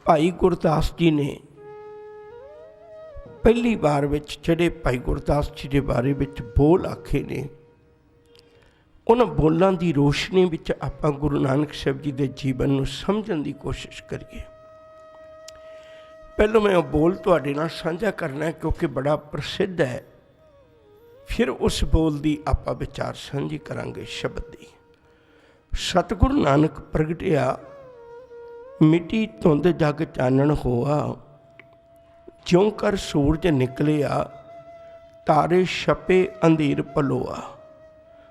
भाई गुरदास जी ने पहली बार विच जिहड़े भाई गुरदास जी के बारे में बोल आखे ने, उन बोलों की रोशनी विच आपां गुरु नानक साहब जी के जीवन नूं समझण की कोशिश करिए। पहलों मैं बोल तुहाडे नाल साझा करना है क्योंकि बड़ा प्रसिद्ध है, फिर उस बोल की आपां विचार साझी करांगे। शब्द दी सतगुरु नानक प्रगटिया, मिट्टी धुंध जग चानण होआ, ज्यों कर सूरज निकलिया, तारे छपे अंधेर पलोआ,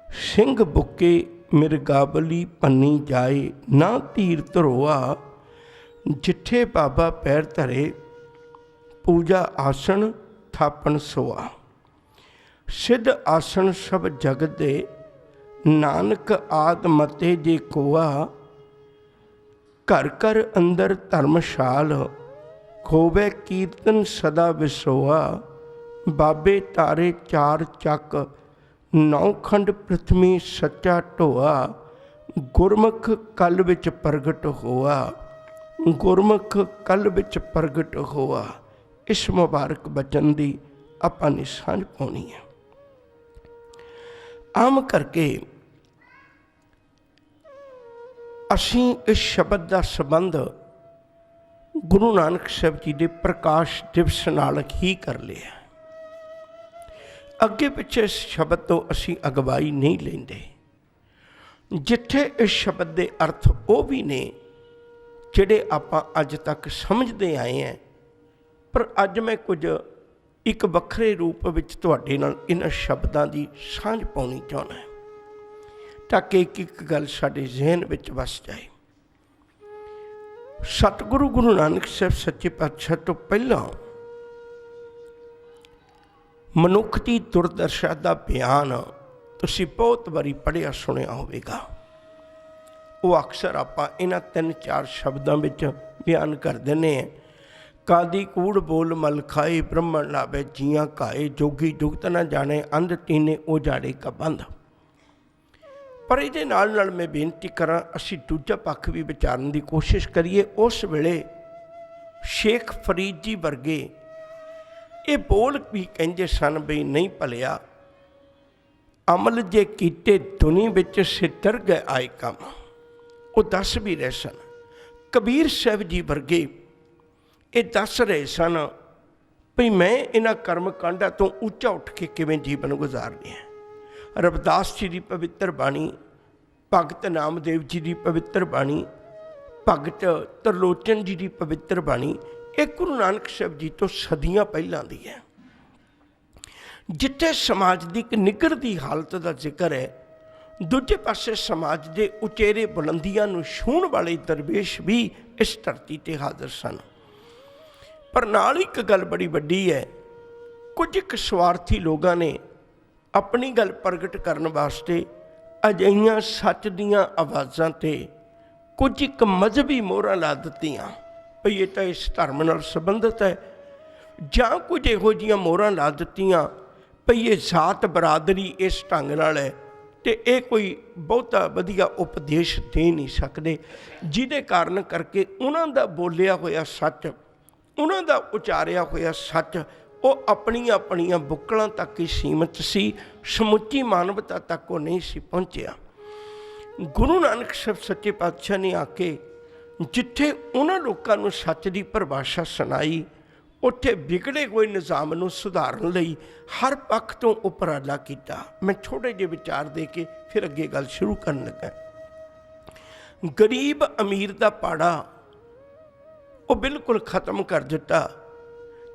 सिंह बुके मिर्गावली पन्नी जाए, ना तीर धरोआ, जिठे बाबा पैर धरे, पूजा आसन थापन सोआ, सिद्ध आसन सब जगत दे, नानक आद मते जे कोआ, घर घर अंदर धर्मशाल, खोवे कीर्तन सदा विसोआ, बाबे तारे चार चक, नौ खंड पृथ्वी सच्चा ढोआ, गुरमुख कल विच प्रगट होआ, गुरमुख कल विच प्रगट होआ। इस मुबारक बचन की आपां ने सांझ पाउणी है। आम करके असीं इस शब्द का संबंध गुरु नानक साहब जी के प्रकाश दिवस नाल ही कर लिया। अगे पिछे इस शब्द तो असीं अगवाई नहीं लेंदे। जिथे इस शब्द के अर्थ वो भी ने जिहड़े आपां अज तक समझते आए हैं, पर अज मैं कुछ एक वखरे रूप विच तुहाडे नाल इन्हां शब्दां की सांझ पाउणी चाहुंदा है, ताकि एक एक गल साडे जहन विच वस जाए। सतगुरु गुरु नानक साहब सच्चे पातशाह तो पहला मनुख की दुर्दशा का बयान तुसीं बहुत बारी पढ़िया सुनिया होवेगा। वो अक्सर आपां इन्हां 3-4 शब्दों में बयान कर देने हैं। कादी कूड़ बोल मल खाए, ब्रह्मण लावे जियां काए, जोगी जुगत न जाने, अंध तीने उजाड़े का बंध। पर ये नाल मैं बेनती करा, असी दूजा पक्ष भी विचारन की कोशिश करिए। उस वेले शेख फरीद जी वर्गे ये बोल भी कहते सन बई नहीं भलिया, अमल जे कीते दुनी विच सितर गए आए काम। वो दस भी रहे सन। कबीर साहब जी वर्गे ये दस रहे सन भी मैं इन्हां कर्म कांडा तो उच्चा उठ के किवें जीवन गुजारने हैं। रविदास जी की पवित्र बाणी, भगत नामदेव जी की पवित्र बाणी, भगत तरलोचन जी की पवित्र बाणी, एक गुरु नानक साहब जी तो सदियां पहलां दी है। जिथे समाज की एक निगरदी हालत का जिक्र है, दूजे पासे समाज के उचेरे बुलंदियां नूं छूहण वाले दरवेश भी इस धरती ते हाज़र सन। पर नाल एक गल बड़ी वड्डी है, कुछ एक स्वार्थी लोगों ने अपनी गल प्रगट करने वास्ते अजिहियां सच दियां आवाज़ां ते कुछ एक मजहबी मोहरां ला दित्तियां भई ये तो इस धर्म नाल संबंधित है, जां कुछ इहो जिहियां मोहरां ला दित्तियां भई ये जात बरादरी इस ढंग नाल है ते ये कोई बहुता वधिया उपदेश दे नहीं सकते, जिहदे कारण करके उन्हां दा बोलिया होया सच, उन्हां दा उचारिया होया सच वो अपनिया अपनिया बुक्कलां तक ही सीमित सी, समुची मानवता तक वो नहीं सी पहुँचया। गुरु नानक साहब सच्चे पातशाह ने आके जिथे उन्हां लोकां नूं सच की परिभाषा सुनाई, उत्थे बिगड़े हुए निज़ाम नूं सुधारन लई हर पक्ष तो उपराला किया। मैं छोटे जे विचार दे के फिर अगे गल शुरू करन लगा। गरीब अमीर का पाड़ा वो बिल्कुल खत्म कर दिता।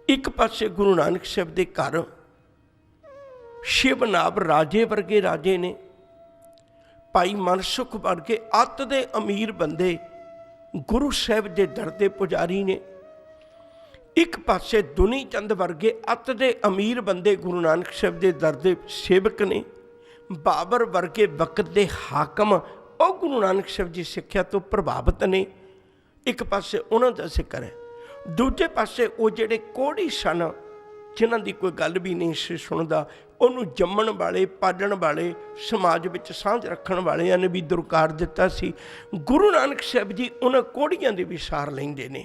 एक पासे गुरु नानक साहब के घर शिवनाब राजे वर्गे राजे ने, भाई मनसुख वर्गे अत दे अमीर बंदे गुरु साहब के दर दे पुजारी ने। एक पासे दुनी चंद वर्गे अत दे अमीर बंदे गुरु नानक साहब के दर दे सेवक ने। बाबर वर्गे वक्त के हाकम वो गुरु नानक साहब जी सिक्ख्या तो प्रभावित ने। एक पासे उन्हों का जिक्र है, दूजे पासे वो जेडे कोड़ी सन जिन्हां दी कोई गल भी नहीं सी सुणदा, उहनूं जम्मण वाले, पालण वाले, समाज विच सांझ रखण वालियां ने भी दुरकार दिता सी। गुरु नानक साहिब जी उन्हां कोड़ियां दे भी सार लैंदे ने।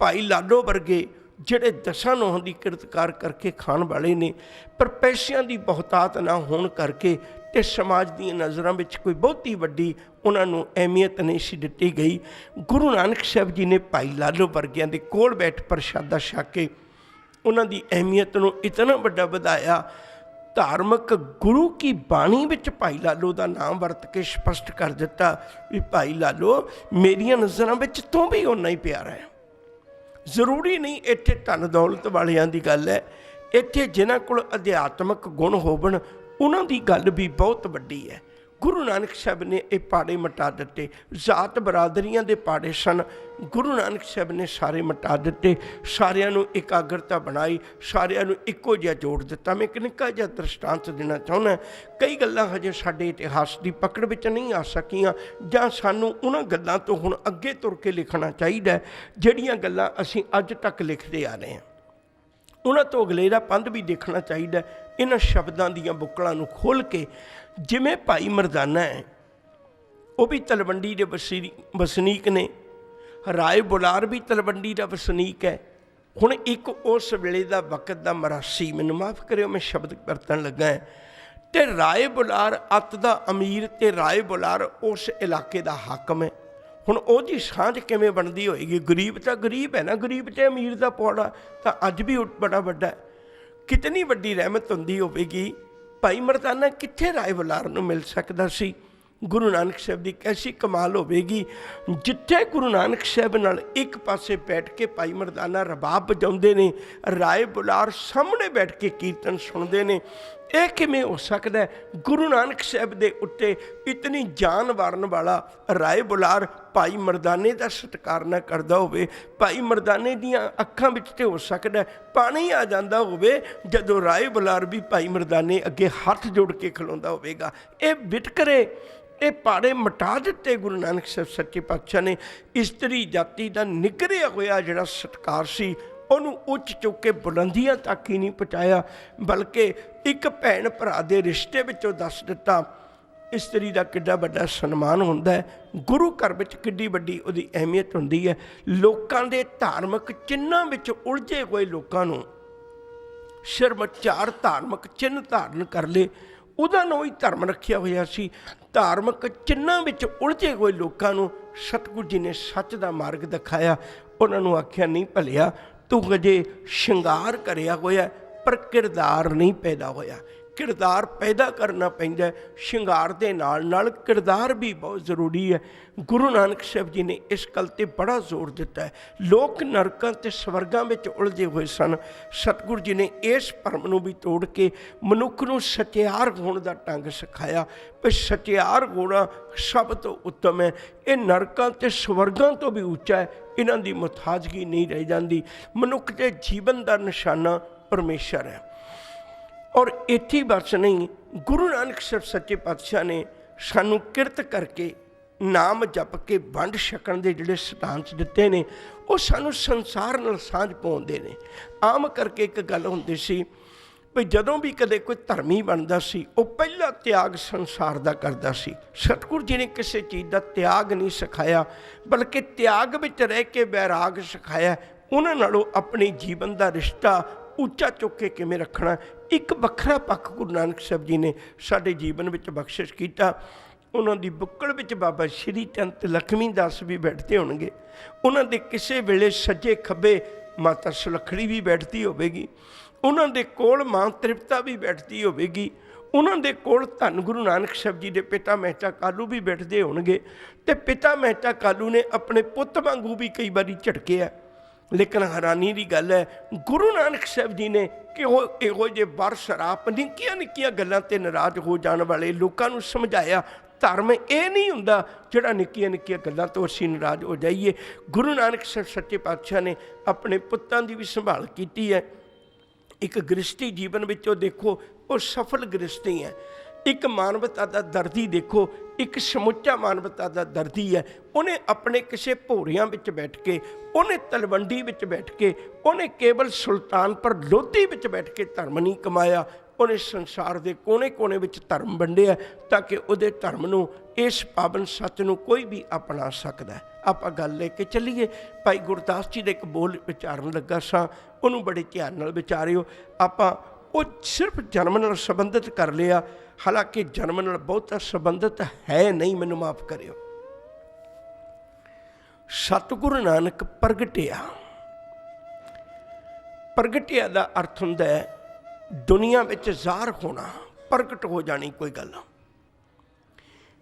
भाई लाडो वर्गे ਜਿਹੜੇ ਦਸਾਂ ਨੋਹਾਂ ਦੀ ਕਿਰਤਕਾਰ ਕਰਕੇ ਖਾਣ ਵਾਲੇ ਨੇ, ਪਰ ਪੈਸਿਆਂ ਦੀ ਬਹੁਤਾਤ ਨਾ ਹੋਣ ਕਰਕੇ ਤੇ ਸਮਾਜ ਦੀਆਂ ਨਜ਼ਰਾਂ ਵਿੱਚ ਕੋਈ ਬਹੁਤੀ ਵੱਡੀ ਉਹਨਾਂ ਨੂੰ ਅਹਿਮੀਅਤ ਨਹੀਂ ਸੀ ਦਿੱਤੀ ਗਈ। ਗੁਰੂ ਨਾਨਕ ਸਾਹਿਬ ਜੀ ਨੇ ਭਾਈ ਲਾਲੋ ਵਰਗਿਆਂ ਦੇ ਕੋਲ ਬੈਠ ਪ੍ਰਸ਼ਾਦਾ ਛਕ ਕੇ ਉਹਨਾਂ ਦੀ ਅਹਿਮੀਅਤ ਨੂੰ ਇਤਨਾ ਵੱਡਾ ਵਧਾਇਆ। ਧਾਰਮਿਕ ਗੁਰੂ ਕੀ ਬਾਣੀ ਵਿੱਚ ਭਾਈ ਲਾਲੋ ਦਾ ਨਾਮ ਵਰਤ ਕੇ ਸਪਸ਼ਟ ਕਰ ਦਿੱਤਾ ਵੀ ਭਾਈ ਲਾਲੋ ਮੇਰੀਆਂ ਨਜ਼ਰਾਂ ਵਿੱਚ ਤੂੰ ਵੀ ਓਨਾ ਹੀ ਪਿਆਰਾ ਹੈ। ਜ਼ਰੂਰੀ ਨਹੀਂ ਇੱਥੇ ਧਨ ਦੌਲਤ ਵਾਲਿਆਂ ਦੀ ਗੱਲ ਹੈ, ਇੱਥੇ ਜਿਨ੍ਹਾਂ ਕੋਲ ਅਧਿਆਤਮਿਕ ਗੁਣ ਹੋਵਣ ਉਹਨਾਂ ਦੀ ਗੱਲ ਵੀ ਬਹੁਤ ਵੱਡੀ ਹੈ। ਗੁਰੂ ਨਾਨਕ ਸਾਹਿਬ ਨੇ ਇਹ ਪਾੜੇ ਮਿਟਾ ਦਿੱਤੇ। ਜ਼ਾਤ ਬਰਾਦਰੀਆਂ ਦੇ ਪਾੜੇ ਸਨ, ਗੁਰੂ ਨਾਨਕ ਸਾਹਿਬ ਨੇ ਸਾਰੇ ਮਿਟਾ ਦਿੱਤੇ। ਸਾਰਿਆਂ ਨੂੰ ਇਕਾਗਰਤਾ ਬਣਾਈ, ਸਾਰਿਆਂ ਨੂੰ ਇੱਕੋ ਜਿਹਾ ਜੋੜ ਦਿੱਤਾ। ਮੈਂ ਇੱਕ ਨਿੱਕਾ ਜਿਹਾ ਦ੍ਰਿਸ਼ਟਾਂਤ ਦੇਣਾ ਚਾਹੁੰਦਾ। ਕਈ ਗੱਲਾਂ ਹਜੇ ਸਾਡੇ ਇਤਿਹਾਸ ਦੀ ਪਕੜ ਵਿੱਚ ਨਹੀਂ ਆ ਸਕੀਆਂ, ਜਾਂ ਸਾਨੂੰ ਉਹਨਾਂ ਗੱਲਾਂ ਤੋਂ ਹੁਣ ਅੱਗੇ ਤੁਰ ਕੇ ਲਿਖਣਾ ਚਾਹੀਦਾ ਜਿਹੜੀਆਂ ਗੱਲਾਂ ਅਸੀਂ ਅੱਜ ਤੱਕ ਲਿਖਦੇ ਆ ਰਹੇ ਹਾਂ। ਉਹਨਾਂ ਤੋਂ ਅਗਲੇਰਾ ਪੰਧ ਵੀ ਦੇਖਣਾ ਚਾਹੀਦਾ ਇਹਨਾਂ ਸ਼ਬਦਾਂ ਦੀਆਂ ਬੁੱਕਲਾਂ ਨੂੰ ਖੋਲ੍ਹ ਕੇ। ਜਿਵੇਂ ਭਾਈ ਮਰਦਾਨਾ ਹੈ, ਉਹ ਵੀ ਤਲਵੰਡੀ ਦੇ ਵਸਨੀਕ ਨੇ। ਰਾਏ ਬੁਲਾਰ ਵੀ ਤਲਵੰਡੀ ਦਾ ਵਸਨੀਕ ਹੈ। ਹੁਣ ਇੱਕ ਉਸ ਵੇਲੇ ਦਾ ਵਕਤ ਦਾ ਮਰਾਸੀ, ਮੈਨੂੰ ਮਾਫ਼ ਕਰਿਓ ਮੈਂ ਸ਼ਬਦ ਵਰਤਣ ਲੱਗਾ ਹੈ, ਅਤੇ ਰਾਏ ਬੁਲਾਰ ਅੱਤ ਦਾ ਅਮੀਰ ਅਤੇ ਰਾਏ ਬੁਲਾਰ ਉਸ ਇਲਾਕੇ ਦਾ ਹਾਕਮ ਹੈ। ਹੁਣ ਉਹਦੀ ਸਾਂਝ ਕਿਵੇਂ ਬਣਦੀ ਹੋਏਗੀ? ਗਰੀਬ ਤਾਂ ਗਰੀਬ ਹੈ ਨਾ, ਗਰੀਬ ਅਤੇ ਅਮੀਰ ਦਾ ਪੌੜਾ ਤਾਂ ਅੱਜ ਵੀ ਬੜਾ ਵੱਡਾ। ਕਿਤਨੀ ਵੱਡੀ ਰਹਿਮਤ ਹੁੰਦੀ ਹੋਵੇਗੀ। ਭਾਈ ਮਰਦਾਨਾ ਕਿੱਥੇ ਰਾਏ ਬੁਲਾਰ ਨੂੰ ਮਿਲ ਸਕਦਾ ਸੀ? ਗੁਰੂ ਨਾਨਕ ਸਾਹਿਬ ਦੀ ਕੈਸੀ ਕਮਾਲ ਹੋਵੇਗੀ। ਜਿੱਥੇ ਗੁਰੂ ਨਾਨਕ ਸਾਹਿਬ ਨਾਲ ਇੱਕ ਪਾਸੇ ਬੈਠ ਕੇ ਭਾਈ ਮਰਦਾਨਾ ਰਬਾਬ ਵਜਾਉਂਦੇ ਨੇ, ਰਾਏ ਬੁਲਾਰ ਸਾਹਮਣੇ ਬੈਠ ਕੇ ਕੀਰਤਨ ਸੁਣਦੇ ਨੇ। ਇਹ ਕਿਵੇਂ ਹੋ ਸਕਦਾ? ਗੁਰੂ ਨਾਨਕ ਸਾਹਿਬ ਦੇ ਉੱਤੇ ਇਤਨੀ ਜਾਨ ਵਾਰਨ ਵਾਲਾ ਰਾਏ ਬੁਲਾਰ ਭਾਈ ਮਰਦਾਨੇ ਦਾ ਸਤਿਕਾਰ ਨਾ ਕਰਦਾ ਹੋਵੇ। ਭਾਈ ਮਰਦਾਨੇ ਦੀਆਂ ਅੱਖਾਂ ਵਿੱਚ ਤਾਂ ਹੋ ਸਕਦਾ ਪਾਣੀ ਆ ਜਾਂਦਾ ਹੋਵੇ ਜਦੋਂ ਰਾਏ ਬੁਲਾਰ ਵੀ ਭਾਈ ਮਰਦਾਨੇ ਅੱਗੇ ਹੱਥ ਜੋੜ ਕੇ ਖਲੋਂਦਾ ਹੋਵੇਗਾ। ਇਹ ਵਿਤਕਰੇ, ਇਹ ਪਾੜੇ ਮਿਟਾ ਦਿੱਤੇ ਗੁਰੂ ਨਾਨਕ ਸਾਹਿਬ ਸੱਚੇ ਪਾਤਸ਼ਾਹ ਨੇ। ਇਸਤਰੀ ਜਾਤੀ ਦਾ ਨਿਗਰਿਆ ਹੋਇਆ ਜਿਹੜਾ ਸਤਿਕਾਰ ਸੀ ਉਹਨੂੰ ਉੱਚ ਚੁੱਕ ਕੇ ਬੁਲੰਦੀਆਂ ਤੱਕ ਹੀ ਨਹੀਂ ਪਹੁੰਚਾਇਆ, ਬਲਕਿ ਇੱਕ ਭੈਣ ਭਰਾ ਦੇ ਰਿਸ਼ਤੇ ਵਿੱਚੋਂ ਦੱਸ ਦਿੱਤਾ ਇਸਤਰੀ ਦਾ ਕਿੱਡਾ ਵੱਡਾ ਸਨਮਾਨ ਹੁੰਦਾ ਹੈ, ਗੁਰੂ ਘਰ ਵਿੱਚ ਕਿੱਡੀ ਵੱਡੀ ਉਹਦੀ ਅਹਿਮੀਅਤ ਹੁੰਦੀ ਹੈ। ਲੋਕਾਂ ਦੇ ਧਾਰਮਿਕ ਚਿੰਨ੍ਹਾਂ ਵਿੱਚ ਉਲਝੇ ਹੋਏ ਲੋਕਾਂ ਨੂੰ ਸਿਰਫ 4 ਧਾਰਮਿਕ ਚਿੰਨ੍ਹ ਧਾਰਨ ਕਰ ਲਏ, ਉਹਦਾ ਨਾਂ ਹੀ ਧਰਮ ਰੱਖਿਆ ਹੋਇਆ ਸੀ। ਧਾਰਮਿਕ ਚਿੰਨ੍ਹਾਂ ਵਿੱਚ ਉਲਝੇ ਹੋਏ ਲੋਕਾਂ ਨੂੰ ਸਤਿਗੁਰੂ ਜੀ ਨੇ ਸੱਚ ਦਾ ਮਾਰਗ ਦਿਖਾਇਆ। ਉਹਨਾਂ ਨੂੰ ਆਖਿਆ ਨਹੀਂ ਭਲਿਆ, ਤੂੰ ਅਜੇ ਸ਼ਿੰਗਾਰ ਕਰਿਆ ਹੋਇਆ ਪਰ ਕਿਰਦਾਰ ਨਹੀਂ ਪੈਦਾ ਹੋਇਆ। ਕਿਰਦਾਰ ਪੈਦਾ ਕਰਨਾ ਪੈਂਦਾ, ਸ਼ਿੰਗਾਰ ਦੇ ਨਾਲ ਨਾਲ ਕਿਰਦਾਰ ਵੀ ਬਹੁਤ ਜ਼ਰੂਰੀ ਹੈ। ਗੁਰੂ ਨਾਨਕ ਸਾਹਿਬ ਜੀ ਨੇ ਇਸ ਗੱਲ 'ਤੇ ਬੜਾ ਜ਼ੋਰ ਦਿੱਤਾ ਹੈ। ਲੋਕ ਨਰਕਾਂ ਅਤੇ ਸਵਰਗਾਂ ਵਿੱਚ ਉਲਝੇ ਹੋਏ ਸਨ। ਸਤਿਗੁਰੂ ਜੀ ਨੇ ਇਸ ਭਰਮ ਨੂੰ ਵੀ ਤੋੜ ਕੇ ਮਨੁੱਖ ਨੂੰ ਸਚਿਆਰ ਹੋਣ ਦਾ ਢੰਗ ਸਿਖਾਇਆ ਵੀ ਸਚਿਆਰ ਹੋਣਾ ਸਭ ਤੋਂ ਉੱਤਮ ਹੈ। ਇਹ ਨਰਕਾਂ ਅਤੇ ਸਵਰਗਾਂ ਤੋਂ ਵੀ ਉੱਚਾ ਹੈ। ਇਹਨਾਂ ਦੀ ਮੁਤਾਜ਼ਗੀ ਨਹੀਂ ਰਹਿ ਜਾਂਦੀ। ਮਨੁੱਖ ਦੇ ਜੀਵਨ ਦਾ ਨਿਸ਼ਾਨਾ ਪਰਮੇਸ਼ਰ ਹੈ। ਔਰ ਇੱਥੇ ਬਸ ਨਹੀਂ, ਗੁਰੂ ਨਾਨਕ ਸਾਹਿਬ ਸੱਚੇ ਪਾਤਸ਼ਾਹ ਨੇ ਸਾਨੂੰ ਕਿਰਤ ਕਰਕੇ ਨਾਮ ਜਪ ਕੇ ਵੰਡ ਛਕਣ ਦੇ ਜਿਹੜੇ ਸਿਧਾਂਤ ਦਿੱਤੇ ਨੇ ਉਹ ਸਾਨੂੰ ਸੰਸਾਰ ਨਾਲ ਸਾਂਝ ਪਾਉਂਦੇ ਨੇ। ਆਮ ਕਰਕੇ ਇੱਕ ਗੱਲ ਹੁੰਦੀ ਸੀ ਵੀ ਜਦੋਂ ਵੀ ਕਦੇ ਕੋਈ ਧਰਮੀ ਬਣਦਾ ਸੀ ਉਹ ਪਹਿਲਾ ਤਿਆਗ ਸੰਸਾਰ ਦਾ ਕਰਦਾ ਸੀ। ਸਤਿਗੁਰੂ ਜੀ ਨੇ ਕਿਸੇ ਚੀਜ਼ ਦਾ ਤਿਆਗ ਨਹੀਂ ਸਿਖਾਇਆ, ਬਲਕਿ ਤਿਆਗ ਵਿੱਚ ਰਹਿ ਕੇ ਵੈਰਾਗ ਸਿਖਾਇਆ। ਉਹਨਾਂ ਨਾਲੋਂ ਆਪਣੇ ਜੀਵਨ ਦਾ ਰਿਸ਼ਤਾ ਉੱਚਾ ਚੁੱਕ ਕੇ ਕਿਵੇਂ ਰੱਖਣਾ, ਇੱਕ ਵੱਖਰਾ ਪੱਖ ਗੁਰੂ ਨਾਨਕ ਸਾਹਿਬ ਜੀ ਨੇ ਸਾਡੇ ਜੀਵਨ ਵਿੱਚ ਬਖਸ਼ਿਸ਼ ਕੀਤਾ। ਉਹਨਾਂ ਦੀ ਬੁੱਕਲ ਵਿੱਚ ਬਾਬਾ ਸ਼੍ਰੀ ਚੰਦ ਤੇ ਲਖਮੀ ਦਾਸ ਵੀ ਬੈਠਦੇ ਹੋਣਗੇ। ਉਹਨਾਂ ਦੇ ਕਿਸੇ ਵੇਲੇ ਸੱਜੇ ਖੱਬੇ ਮਾਤਾ ਸੁਲੱਖੜੀ ਵੀ ਬੈਠਦੀ ਹੋਵੇਗੀ। ਉਹਨਾਂ ਦੇ ਕੋਲ ਮਾਂ ਤ੍ਰਿਪਤਾ ਵੀ ਬੈਠਦੀ ਹੋਵੇਗੀ। ਉਹਨਾਂ ਦੇ ਕੋਲ ਧੰਨ ਗੁਰੂ ਨਾਨਕ ਸਾਹਿਬ ਜੀ ਦੇ ਪਿਤਾ ਮਹਿਤਾ ਕਾਲੂ ਵੀ ਬੈਠਦੇ ਹੋਣਗੇ। ਅਤੇ ਪਿਤਾ ਮਹਿਤਾ ਕਾਲੂ ਨੇ ਆਪਣੇ ਪੁੱਤ ਵਾਂਗੂ ਵੀ ਕਈ ਵਾਰੀ ਝਟਕਿਆ। ਲੇਕਿਨ ਹੈਰਾਨੀ ਦੀ ਗੱਲ ਹੈ, ਗੁਰੂ ਨਾਨਕ ਸਾਹਿਬ ਜੀ ਨੇ ਕਿ ਉਹ ਇਹੋ ਜਿਹੇ ਵਰ ਸ਼ਰਾਪ ਨਿੱਕੀਆਂ ਨਿੱਕੀਆਂ ਗੱਲਾਂ 'ਤੇ ਨਾਰਾਜ਼ ਹੋ ਜਾਣ ਵਾਲੇ ਲੋਕਾਂ ਨੂੰ ਸਮਝਾਇਆ ਧਰਮ ਇਹ ਨਹੀਂ ਹੁੰਦਾ ਜਿਹੜਾ ਨਿੱਕੀਆਂ ਨਿੱਕੀਆਂ ਗੱਲਾਂ ਤੋਂ ਅਸੀਂ ਨਾਰਾਜ਼ ਹੋ ਜਾਈਏ। ਗੁਰੂ ਨਾਨਕ ਸਾਹਿਬ ਸੱਚੇ ਪਾਤਸ਼ਾਹ ਨੇ ਆਪਣੇ ਪੁੱਤਾਂ ਦੀ ਵੀ ਸੰਭਾਲ ਕੀਤੀ ਹੈ। ਇੱਕ ਗ੍ਰਸਤੀ ਜੀਵਨ ਵਿੱਚੋਂ ਦੇਖੋ ਉਹ ਸਫਲ ਗ੍ਰਸਤੀ ਹੈ। एक मानवता का दर्दी देखो, एक समुचा मानवता का दर्दी है। उन्हें अपने किसी भोरियां विच बैठ के, उन्हें तलवंडी विच बैठ के, उन्हें केवल सुल्तान पर लोधी विच बैठ के धर्म नहीं कमाया। उन्हें संसार के कोने कोने विच धर्म वंडिया ताकि उहदे धर्म नूं, इस पावन सच नूं कोई भी अपना सकता है। आप गल लेके चलीए। भाई गुरदास जी दे एक बोल विचारन लगा सां, उन्होंने बड़े ध्यान नाल विचारियो। आपां वो सिर्फ जन्म नाल संबंधित कर लिया, हालांकि जन्म नाल बहुता संबंधित है नहीं, मैनूं माफ करियो। सतगुरु नानक प्रगटिया, प्रगटिया का अर्थ हुंदा है दुनिया में ज़ाहर होना, प्रगट हो जानी कोई गल।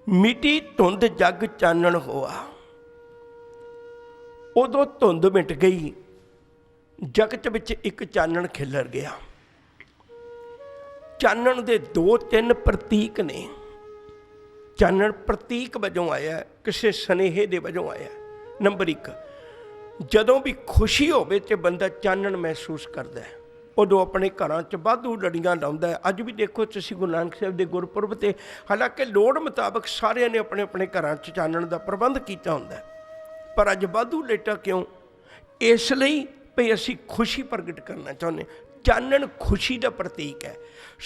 मिटी धुंध जग चानण होआ, उदों धुंध मिट गई, जगत विच एक चानण खिलर गया। चानण दे दो तीन प्रतीक ने। चानण प्रतीक वजों आया, किसी सनेहे दे वजों आया। नंबर एक, जदों भी खुशी होवे ते बंदा चानण महसूस करता है, उदों अपने घरां च वाधू लड़ियां लाउंदा है। अज भी देखो तुसीं गुरु नानक साहिब दे गुरपुरब ते, हालांकि लोड़ मुताबक सारिਆਂ ने अपने अपने घरां च चानण दा प्रबंध कीता हुंदा है, पर अज वाधू लेटा क्यों? इसलिए भई असीं खुशी प्रगट करना चाहुंदे। चानण खुशी का प्रतीक है।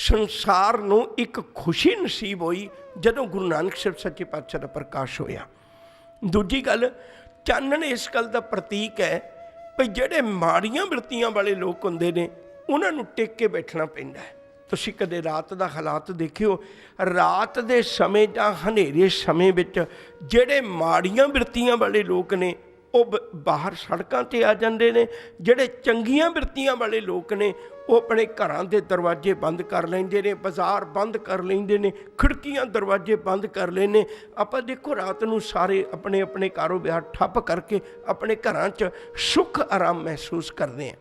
संसार नूं एक खुशी नसीब हुई जदों गुरु नानक साहिब सच्चे पातशाह का प्रकाश होया। दूजी गल, चानण इस गल का प्रतीक है भई जिहड़े माड़ियां वृत्तियां वाले लोग हुंदे ने, उन्होंने टेक के बैठना पैंदा है। तुसीं कदे रात का हालात देखियो, रात के समय जां हनेरे समय विच जिहड़े माड़ियां वृत्तियां वाले लोग ने वो बाहर सड़कों पर आ जाते हैं। जिहड़े चंगियां वृत्तियां वाले लोग ने वो अपने घरां दे दरवाजे बंद कर लेंदे ने, बाजार बंद कर लेंदे ने, खिड़कियां दरवाजे बंद कर लेने। आप देखो रात नूं सारे अपने अपने कारोबार ठप्प करके अपने घरां च सुख आराम महसूस करते हैं।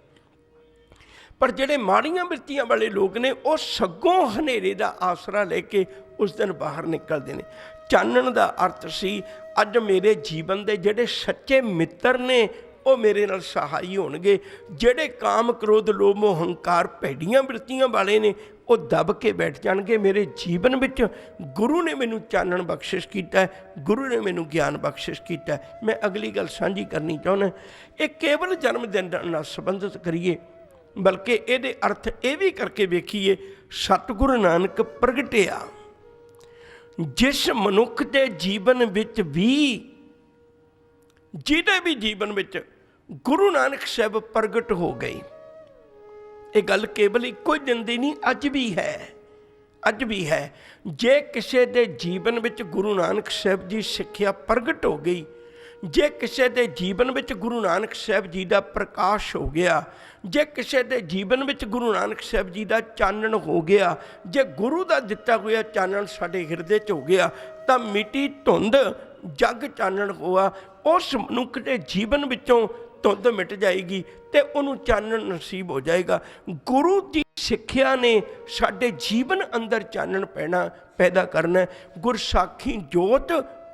पर जिहड़े माड़ियां वृत्तियां वाले लोग ने वो सगों हनेरे का आसरा लेके उस दिन बाहर निकलते हैं। चानण का अर्थ सी अज मेरे जीवन के जिहड़े सच्चे मित्र ने वो मेरे नाल सहाई होणगे। जिहड़े काम क्रोध लोभ मोह हंकार भैड़ियां वृत्तियां वाले ने वो दब के बैठ जाणगे। मेरे जीवन विच गुरु ने मैनूं चानण बख्शिश कीता है, गुरु ने मैनूं ज्ञान बख्शिश कीता है। मैं अगली गल सांझी करनी चाहुंदा, ये केवल जन्मदिन नाल संबंधित करिए, बल्कि ये अर्थ ये भी करके वेखीए। सतगुरु नानक प्रगटिया, जिस मनुख के जीवन विच भी, जिहदे भी जीवन विच गुरु नानक साहब प्रगट हो गए। ये गल केवल इक्को दिन दी नहीं, अज भी है, अज भी है। जे किसी के जीवन विच गुरु नानक साहब जी सिक्ख्या प्रगट हो गई, जे किसी के जीवन विच गुरु नानक साहब जी का प्रकाश हो गया, जे किसी के जीवन विच गुरु नानक साहब जी का चानण हो गया, जे गुरु का दिता हुआ चानण साडे हिरदे च हो गया, तो मिटी धुंध जग चानण होआ। उस मनुख के जीवन विचों धुंध मिट जाएगी तो उन्होंने चानण नसीब हो जाएगा। गुरु की सिक्ख्या ने साडे जीवन अंदर चानण पैदा करना। गुरसाखी जोत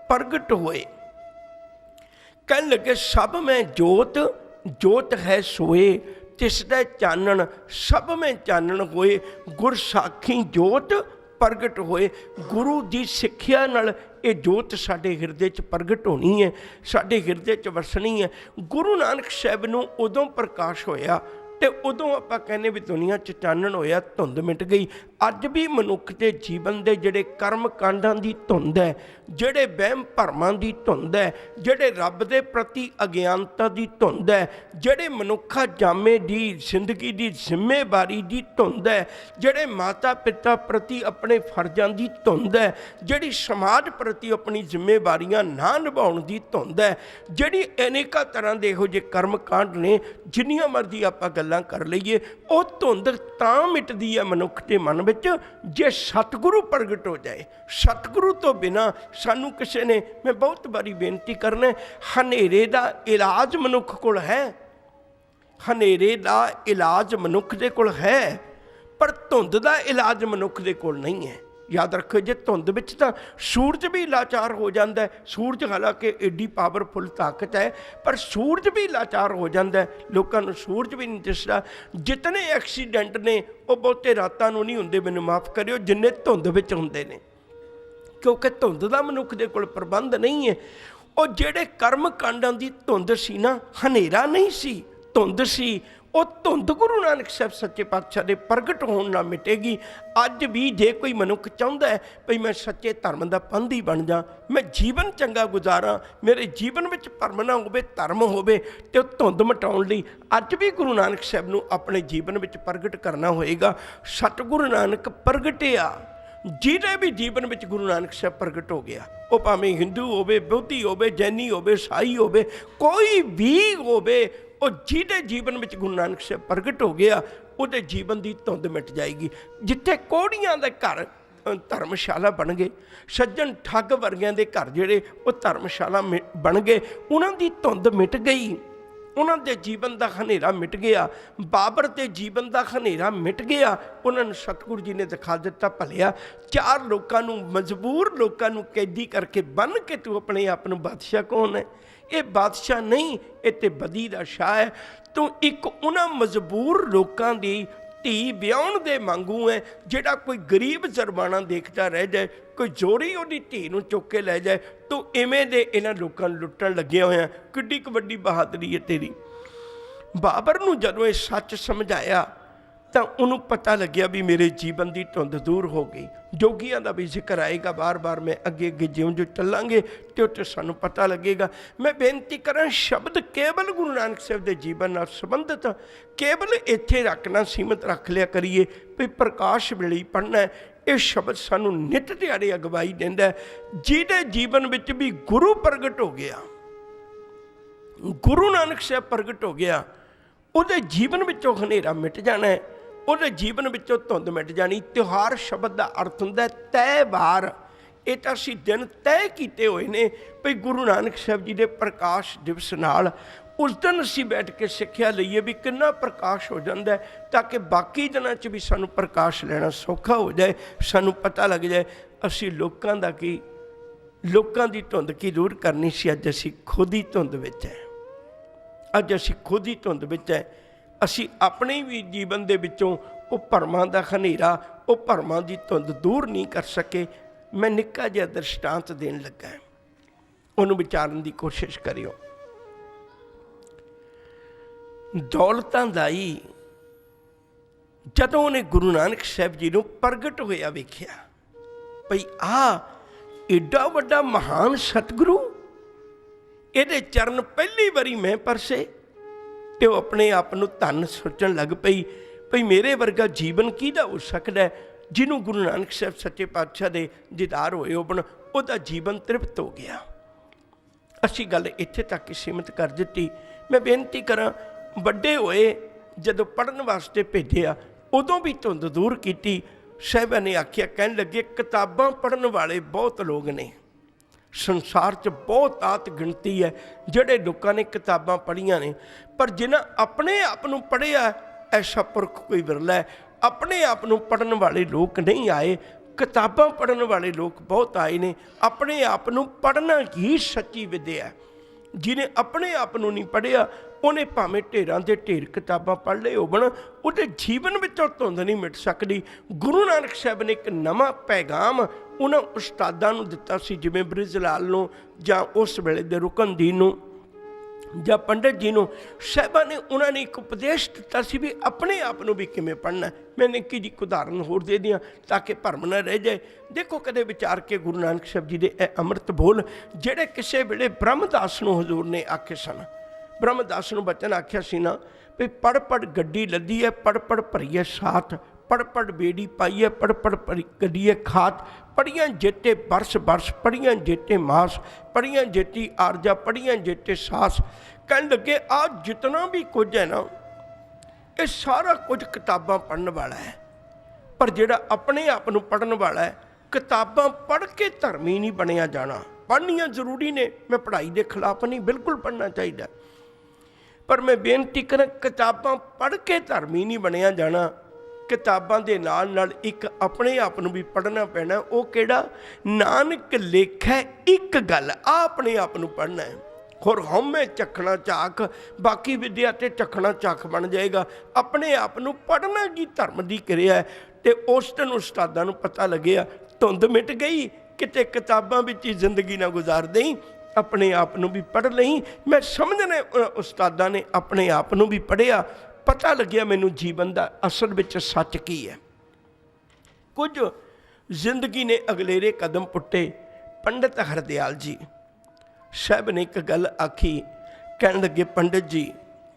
प्रगट होए, कहन लगे सब में जोत, जोत है सोए, तिसदा चानण सब में चानण होए। गुरसाखी जोत प्रगट होए। गुरु की सिक्ख्या नाल ये जोत साडे हिरदे च प्रगट होनी है, साडे हिरदे च वसनी है। गुरु नानक साहब नूं उदों प्रकाश होया ते उदों आपां कहने भी दुनिया च चानण होया, धुंध मिट गई। अज भी मनुख के जीवन के जिहड़े कर्म कांडां दी धुंध है, जिहड़े वहम भरमां दी धुंध है, जिहड़े रब दे प्रति अज्ञानता दी धुंध है, जिहड़े मनुखा जामे दी जिंदगी दी जिम्मेवारी दी धुंध है, जिहड़े माता पिता प्रति अपने फर्जां दी धुंध है, जिहड़ी समाज प्रति अपनी जिम्मेवारियां ना निभाउण दी धुंध है, जिहड़ी अनेका तरह दे इहो जे कर्म कांड ने, जिन्नियां मर्जी आपां गल्लां कर लईए, ਉਹ ਧੁੰਦ ਤਾਂ ਮਿਟਦੀ ਹੈ ਮਨੁੱਖ ਦੇ ਮਨ ਵਿੱਚ ਜੇ ਸਤਿਗੁਰੂ ਪ੍ਰਗਟ ਹੋ ਜਾਏ। ਸਤਿਗੁਰੂ ਤੋਂ ਬਿਨਾਂ ਸਾਨੂੰ ਕਿਸੇ ਨੇ, ਮੈਂ ਬਹੁਤ ਵਾਰੀ ਬੇਨਤੀ ਕਰਨਾ, ਹਨੇਰੇ ਦਾ ਇਲਾਜ ਮਨੁੱਖ ਕੋਲ ਹੈ, ਹਨੇਰੇ ਦਾ ਇਲਾਜ ਮਨੁੱਖ ਦੇ ਕੋਲ ਹੈ, ਪਰ ਧੁੰਦ ਦਾ ਇਲਾਜ ਮਨੁੱਖ ਦੇ ਕੋਲ ਨਹੀਂ ਹੈ। याद रखो जे धुंद विच तां सूरज भी लाचार हो जाता है। सूरज हालांकि एडी पावरफुल ताकत है, पर सूरज भी लाचार हो जाता है, लोगों को सूरज भी नहीं दिसदा। जितने एक्सीडेंट ने वो बहुते रातां नूं नहीं हुंदे, मैनूं माफ़ करियो, जिन्ने धुंद विच हुंदे ने, क्योंकि धुंद का मनुख दे कोल प्रबंध नहीं है। वो जेड़े कर्म कांडां दी धुंद सी ना, हनेरा नहीं सी, धुंद सी, वो धुंद गुरु नानक साहब सच्चे पातशाह दे प्रगट होने नाल मिटेगी। अज भी जे कोई मनुख चाहुंदा है भई मैं सच्चे धर्म दा पंधी बन जा, मैं जीवन चंगा गुजारा, मेरे जीवन विच भरम ना होवे, धर्म होवे, ते धुंद मिटाउण लई अज भी गुरु नानक साहब नूं अपने जीवन विच प्रगट करना होएगा। सतगुरु नानक प्रगटिया, जिहदे भी जीवन विच गुरु नानक साहब प्रगट हो गया, वो भावें हिंदू होवे, बौद्धी होवे, जैनी होवे, ईसाई होवे, कोई भी होवे, वो जिहदे जीवन विच गुरु नानक साहब प्रगट हो गया, उहदे जीवन की धुंद मिट जाएगी। जिथे कोड़ियां दे घर धर्मशाला बन गए, सज्जन ठग वर्गियां दे घर जिहड़े वो धर्मशाला बन गए, उन्हां दी धुंद मिट गई, उन्हां दे जीवन का हनेरा मिट गया। बाबर के जीवन का हनेरा मिट गया, उन्होंने सतगुरु जी ने दिखा दिता, भलिया 4 लोगों को, मजबूर लोगों को कैदी करके बन के तू अपने आप में बादशाह कौन है? ये बादशाह नहीं, ये तो बदी का शाह है। तू एक उन्हां मजबूर लोगों की धी ब्याहण दे मांगू है, जिहड़ा कोई गरीब जरबाना देखता रह जाए, कोई जोरी उहदी धी नूं चुक के लै जाए, तो इवें दे इन्हां लोकां नूं लुट्टण लगे होए हैं। किड्डी क वड्डी बहादरी है तेरी। बाबर नूं जदों इह सच समझाया तो उन्होंने पता लग्या भी मेरे जीवन की धुंद दूर हो गई। जोगियां का भी जिक्र आएगा, बार बार मैं अगे अगे ज्यों ज्यों चलांगे तो सानू पता लगेगा। मैं बेनती करा, शब्द केवल गुरु नानक साहब के जीवन नाल संबंधित केवल इत्थे रखना, सीमित रख लिया करिए भी प्रकाश वेले ही पढ़ना है। ये शब्द सानू नित दिहाड़े अगवाई देंदा है। जिहदे जीवन विच भी गुरु प्रगट हो गया, गुरु नानक साहब प्रगट हो गया, उहदे जीवन विचों हनेरा मिट जाना है, उहदे जीवन विचों धुंद मिट जानी। त्यौहार शब्द का अर्थ हुंदा है तय बार। ये तो असीं दिन तय किए हुए ने भई गुरु नानक साहब जी के प्रकाश दिवस नाल उस दिन असीं बैठ के सिक्ख्या लईए भी कितना प्रकाश हो जाता है, ताकि बाकी दिनों च भी सानू प्रकाश लेना सौखा हो जाए, सानू पता लग जाए असीं लोकां दा की, लोकां दी धुंद की दूर करनी सी। अज असीं खुद ही धुंद विच है, अज असीं खुद ही धुंद विच है। असीं अपने भी जीवन दे विचों वो भरमां दा हनेरा, वो भरमां दी धुंद दूर नहीं कर सके। मैं निक्का जिहा दृष्टांत देन लगा, उन्होंने विचारन की कोशिश करियो। दौलतां दाई जदों उन्हें गुरु नानक साहब जी नूं प्रगट होया वेखिया, भई आ एडा वड्डा महान सतगुरु, इहदे चरण पहली बारी मैं परसे, तो अपने आप को धन सोचण लग पई भई मेरे वर्गा जीवन किहदा हो सकदा है, जिन्हों गुरु नानक साहब सच्चे पातशाह दे दीदार होए होण, उहदा जीवन तृप्त हो गया। असीं गल इत्थे तक ही सीमित कर दित्ती। मैं बेनती करां, वड्डे होए जदों पढ़न वास्ते भेजिया उदों भी धुंद दूर कीती। साहिबां ने आखिया, कहण लगे किताबां पढ़न वाले बहुत लोग ने, संसार च बहुत आत गिणती है जिहड़े लोगों ने किताबां पढ़िया ने, पर जिन्हां अपने आप नूं पढ़िया ऐसा पुरख कोई विरला है। अपने आप नूं पढ़न वाले लोग नहीं आए, किताबां पढ़न वाले लोग बहुत आए ने। अपने आप नूं पढ़ना ही सच्ची विद्या है। जिन्हें अपने आप नूं नहीं पढ़िया, उन्हें भावें ढेरां दे ढेर किताबां पढ़ लए होवण, उहदे जीवन विचों धुंद नहीं मिट सकदी। गुरु नानक साहब ने एक नवां पैगाम उन्हां उस्तादां नूं दित्ता सी, जिवें बृज लाल नूं जां उस वेले दे रुकनदीन नूं जां पंडित जी नूं। साहिबां ने उन्होंने एक उपदेश दिता सी भी अपने आप नूं भी किवें पढ़ना। मैं निक्की जी उदाहरण होर दे दियां ताकि भरम ना रह जाए। देखो, कदे विचार के गुरु नानक साहब जी दे अमृत बोल जिहड़े किसे वेले ब्रह्मदास नूं हजूर ने आखे सन। ब्रह्मदास नूं बचन आख्या सी ना भी पढ़ पढ़ गड्डी लदी है, पढ़ पढ़ भरीए साथ, पढ़ पढ़ बेड़ी पाई है, पढ़ पढ़ गड्डीए खात, पढ़ियां जेते बरस बरस, पढ़ियां जेते मास, पढ़ियां जेती आरजा, पढ़ियां जेते सास। कहने लगे आज जितना भी कुछ है ना, ये सारा कुछ किताबां पढ़ने वाला है, पर जिहड़ा अपने आप नूं पढ़न वाला है, किताबां पढ़ के धर्मी नहीं बनिया जाना। पढ़नियां जरूरी ने, मैं पढ़ाई के खिलाफ नहीं, बिल्कुल पढ़ना चाहिए, पर मैं बेनती करा किताबां पढ़ के धर्मी नहीं बनिया जाना। किताबां दे नाल नाल एक अपने आप नूं भी पढ़ना पैना। वो किहड़ा? नानक लेखै एक गल, आ अपने आप नूं पढ़ना है। होर हौमे चखना झाक, बाकी विद्या ते चखना झाक बन जाएगा। अपने आप नूं पढ़ना की धर्म की क्रिया है। तो उस दिन उस्तादां नूं पता लग्या धुंध मिट गई, किते किताबां विच ही जिंदगी ना गुजार दें, अपने आप नूं भी पढ़ लई। मैं समझने उस्तादां ने अपने आप नूं भी पढ़िया, पता लग्या मैनूं जीवन का असल विच सच की है। कुछ जिंदगी ने अगलेरे कदम पुट्टे। पंडित हरदयाल जी साहब ने एक गल आखी, कहन लगे पंडित जी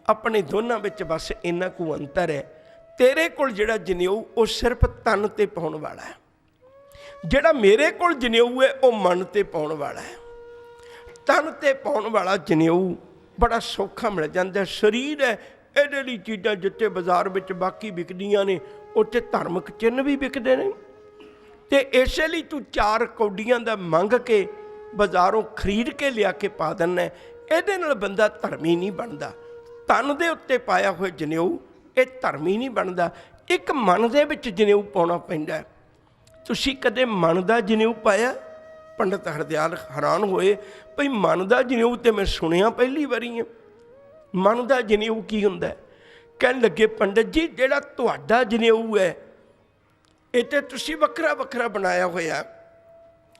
अपने दोनों विच बस इन्ना को अंतर है, तेरे कोल जिहड़ा जनेऊ वो सिर्फ तन ते पाउण वाला है, जिहड़ा मेरे कोल जनेऊ है वो मन ते पाउण वाला है। तन ते पाउण वाला जनेऊ बड़ा सौखा मिल जाता। शरीर है ਇਹਦੇ ਲਈ चीज़ां जिते बाजार में बाकी विकदियां ने, उत्ते धार्मिक चिन्ह भी विकते हैं। तो इस लिए तू 4 कौडियां का मंग के बाजारों खरीद के लिया के पा देना, ये बंदा धर्मी नहीं बनता। तन के उत्ते पाया हुआ जनेऊ ये धर्मी नहीं बनता। एक मन दे विच जनेऊ पाउणा पैंदा है। तुसीं कदे मन का जनेऊ पाया? पंडित हरदयाल हैरान होए, भई मन का जनेऊ तो मैं सुनिया पहली बारी है। मन का जनेऊ की हुंदा है? कहन लगे पंडित जी जिहड़ा तुहाडा जनेऊ है ये तो तुसीं वखरा वखरा बनाया होया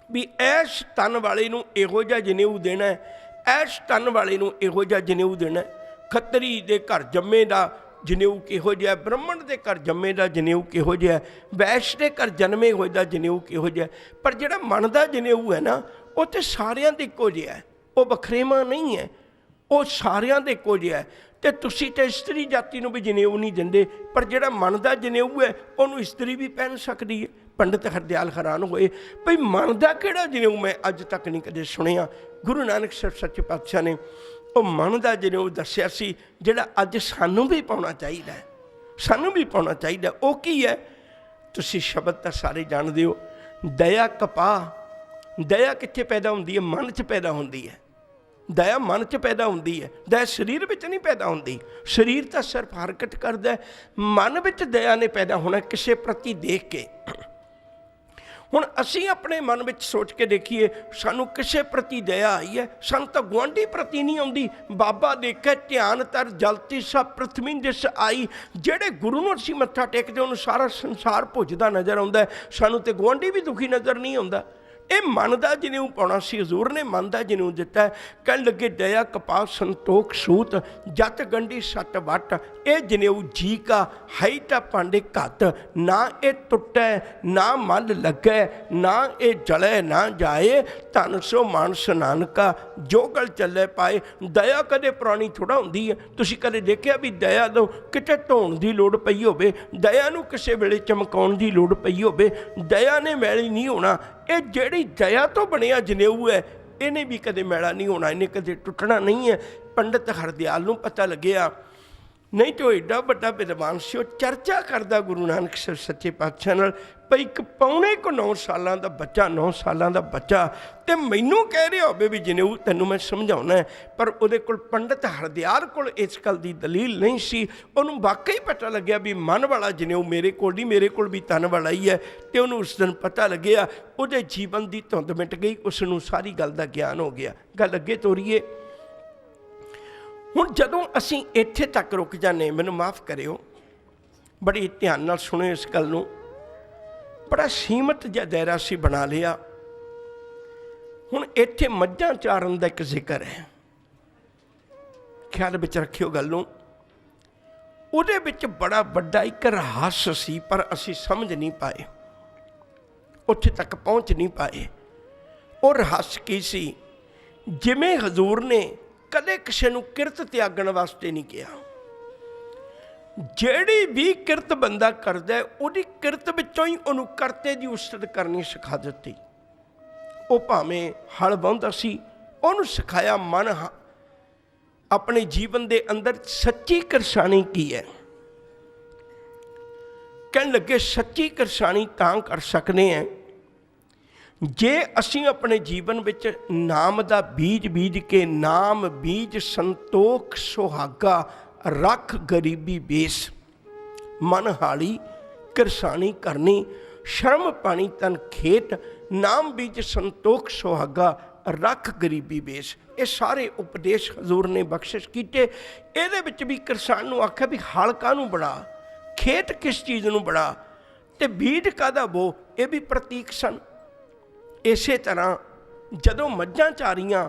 भी ऐश तन वाले नूं इहो जिहा जनेऊ देना है, ऐश तन वाले नूं इहो जिहा जनेऊ देना है। खत्तरी दे घर जम्मे दा जनेऊ किहो जिहा, ब्राह्मण के घर जम्मे दा जनेऊ किहो जिहा, वैश्य के घर जन्मे होए दा जनेऊ किहो जिहा। पर जिहड़ा मन का जनेऊ है ना वो तो सारियां दे इक्को जिहा है, वो वखरेवा नहीं है, वो सारियां दे इक्को जिहा है। तो तुसीं तो इस्त्री जाति नूं भी जनेऊ नहीं दिंदे, पर जिहड़ा मन का जनेऊ है उहनूं इस्त्री भी पहन सकदी है। पंडित हरदयाल हैरान होए, भई मन का किहड़ा जनेऊ मैं अज तक नहीं कदे सुनिया। गुरु नानक साहब सच्चे पातशाह ने वो मन का जनेऊ दस्सिया सी जिहड़ा अज सानूं भी पाउणा चाहीदा है, सानूं भी पाउणा चाहीदा। वो की है? तुसीं शब्द तां सारे जाणदे हो, दया कपाह। दया कित्थे पैदा हुंदी है? मन च पैदा हुंदी है। दया मन च पैदा होंदी है, दया शरीर में नहीं पैदा होंदी। शरीर तो सिर्फ हरकत करता है, मन में दया ने पैदा होना किसी प्रति देख के। हुण असीं अपने मन में सोच के देखिए, सानू किसी प्रति दया आई है, सानू तो गुआंढी प्रति नहीं आती। बाबा देखे ध्यान तर जलती सब पृथ्वी दिस आई। जेड़े गुरु नूं असीं मत्था टेकदे उन्होंने सारा संसार भुजदा नज़र आउंदा है, सानू तो गुआंढी भी दुखी नज़र नहीं आउंदा। ये मन का जनेऊ पाउणा सी, हजूर ने मन का जनेऊ दिता है। कहन लगे दया कपाह संतोख सूत, जत गंढी सट वट। ये जनेऊ जी का है ता पांडे घत, ना ये टुटै ना मल लगै, ना ये जलै ना जाए। धन सो मानस नानका जो गल चले पाए। दया कदे पुरानी थोड़ा हुंदी है। तुसीं कदे देखिया भी दया दो किते धोण की लोड़ पई होवे, दया नूं किसे वेले चमकाउण की लोड़ पई होवे, दया ने मैली नहीं होना। ये जिहड़ी दया तो बनिया जनेऊ है इन्हें भी कदे मैला नहीं होना, इन्हें कदे टुटना नहीं है। पंडित हरदयाल नूं पता लग्या, नहीं तो एडा बड़ा विद्वान से वो चर्चा करता गुरु नानक साहब सच्चे पातशाह नाल। भाई एक पौने को 9 सालों का बच्चा, 9 सालों का बच्चा तो मैनू कह रहा हो भी जनेऊ तेनों मैं समझाना है, पर उहदे कोल पंडित हरदयाल कोल इस गल की दलील नहीं सी। उन्होंने वाकई पता लग्या भी मन वाला जनेऊ मेरे कोल नहीं, मेरे कोल भी तन वाला ही है। तो उन्होंने उस दिन पता लग्या, उहदे जीवन की धुंध मिट गई, उसनूं सारी गल का ज्ञान हो गया। गल अगे तोरीए। हुण जदों असीं इत्थे तक रुक जाने, मैनूं माफ़ करियो, बड़ी ध्यान नाल सुणिओ इस गल नूं। बड़ा सीमित जिहा दायरा असीं बना लिया। हुण इत्थे मੱਝਾਂ चारन का एक जिक्र है, ख्याल विच रखिओ गल नूं। उहदे विच बड़ा वड्डा एक रहस्य सी, पर असीं समझ नहीं पाए, उत्थे तक पहुँच नहीं पाए। वो रहस्य की सी? जिवें हजूर ने कदे किसी नूं किरत त्यागण वास्ते नहीं कहा। ਜਿਹੜੀ भी किरत बंदा करदा है उहदी किरत विचों ही उहनूं करते दी उस्तत करनी सिखा दित्ती। वो भावें हल वाहुंदा सी, उहनूं सिखाया मन अपने जीवन के अंदर सच्ची करसानी की है। कहन लगे सच्ची करसानी तां कर सकते हैं जे असीं अपने जीवन विच नाम दा बीज बीज के, नाम बीज संतोख सुहागा रख गरीबी बेस। मन हाली किरसानी करनी, शर्म पानी तन खेत, नाम बीज संतोख सुहागा, रख गरीबी बेस। ये सारे उपदेश हजूर ने बख्शिश किए। ये भी किसान नूं आख्या भी हल काहनूं बड़ा, खेत किस चीज़ नूं बड़ा, ते बीज काहदा बो, ये भी प्रतीक सन। इस तरह जदों मझां चारियां,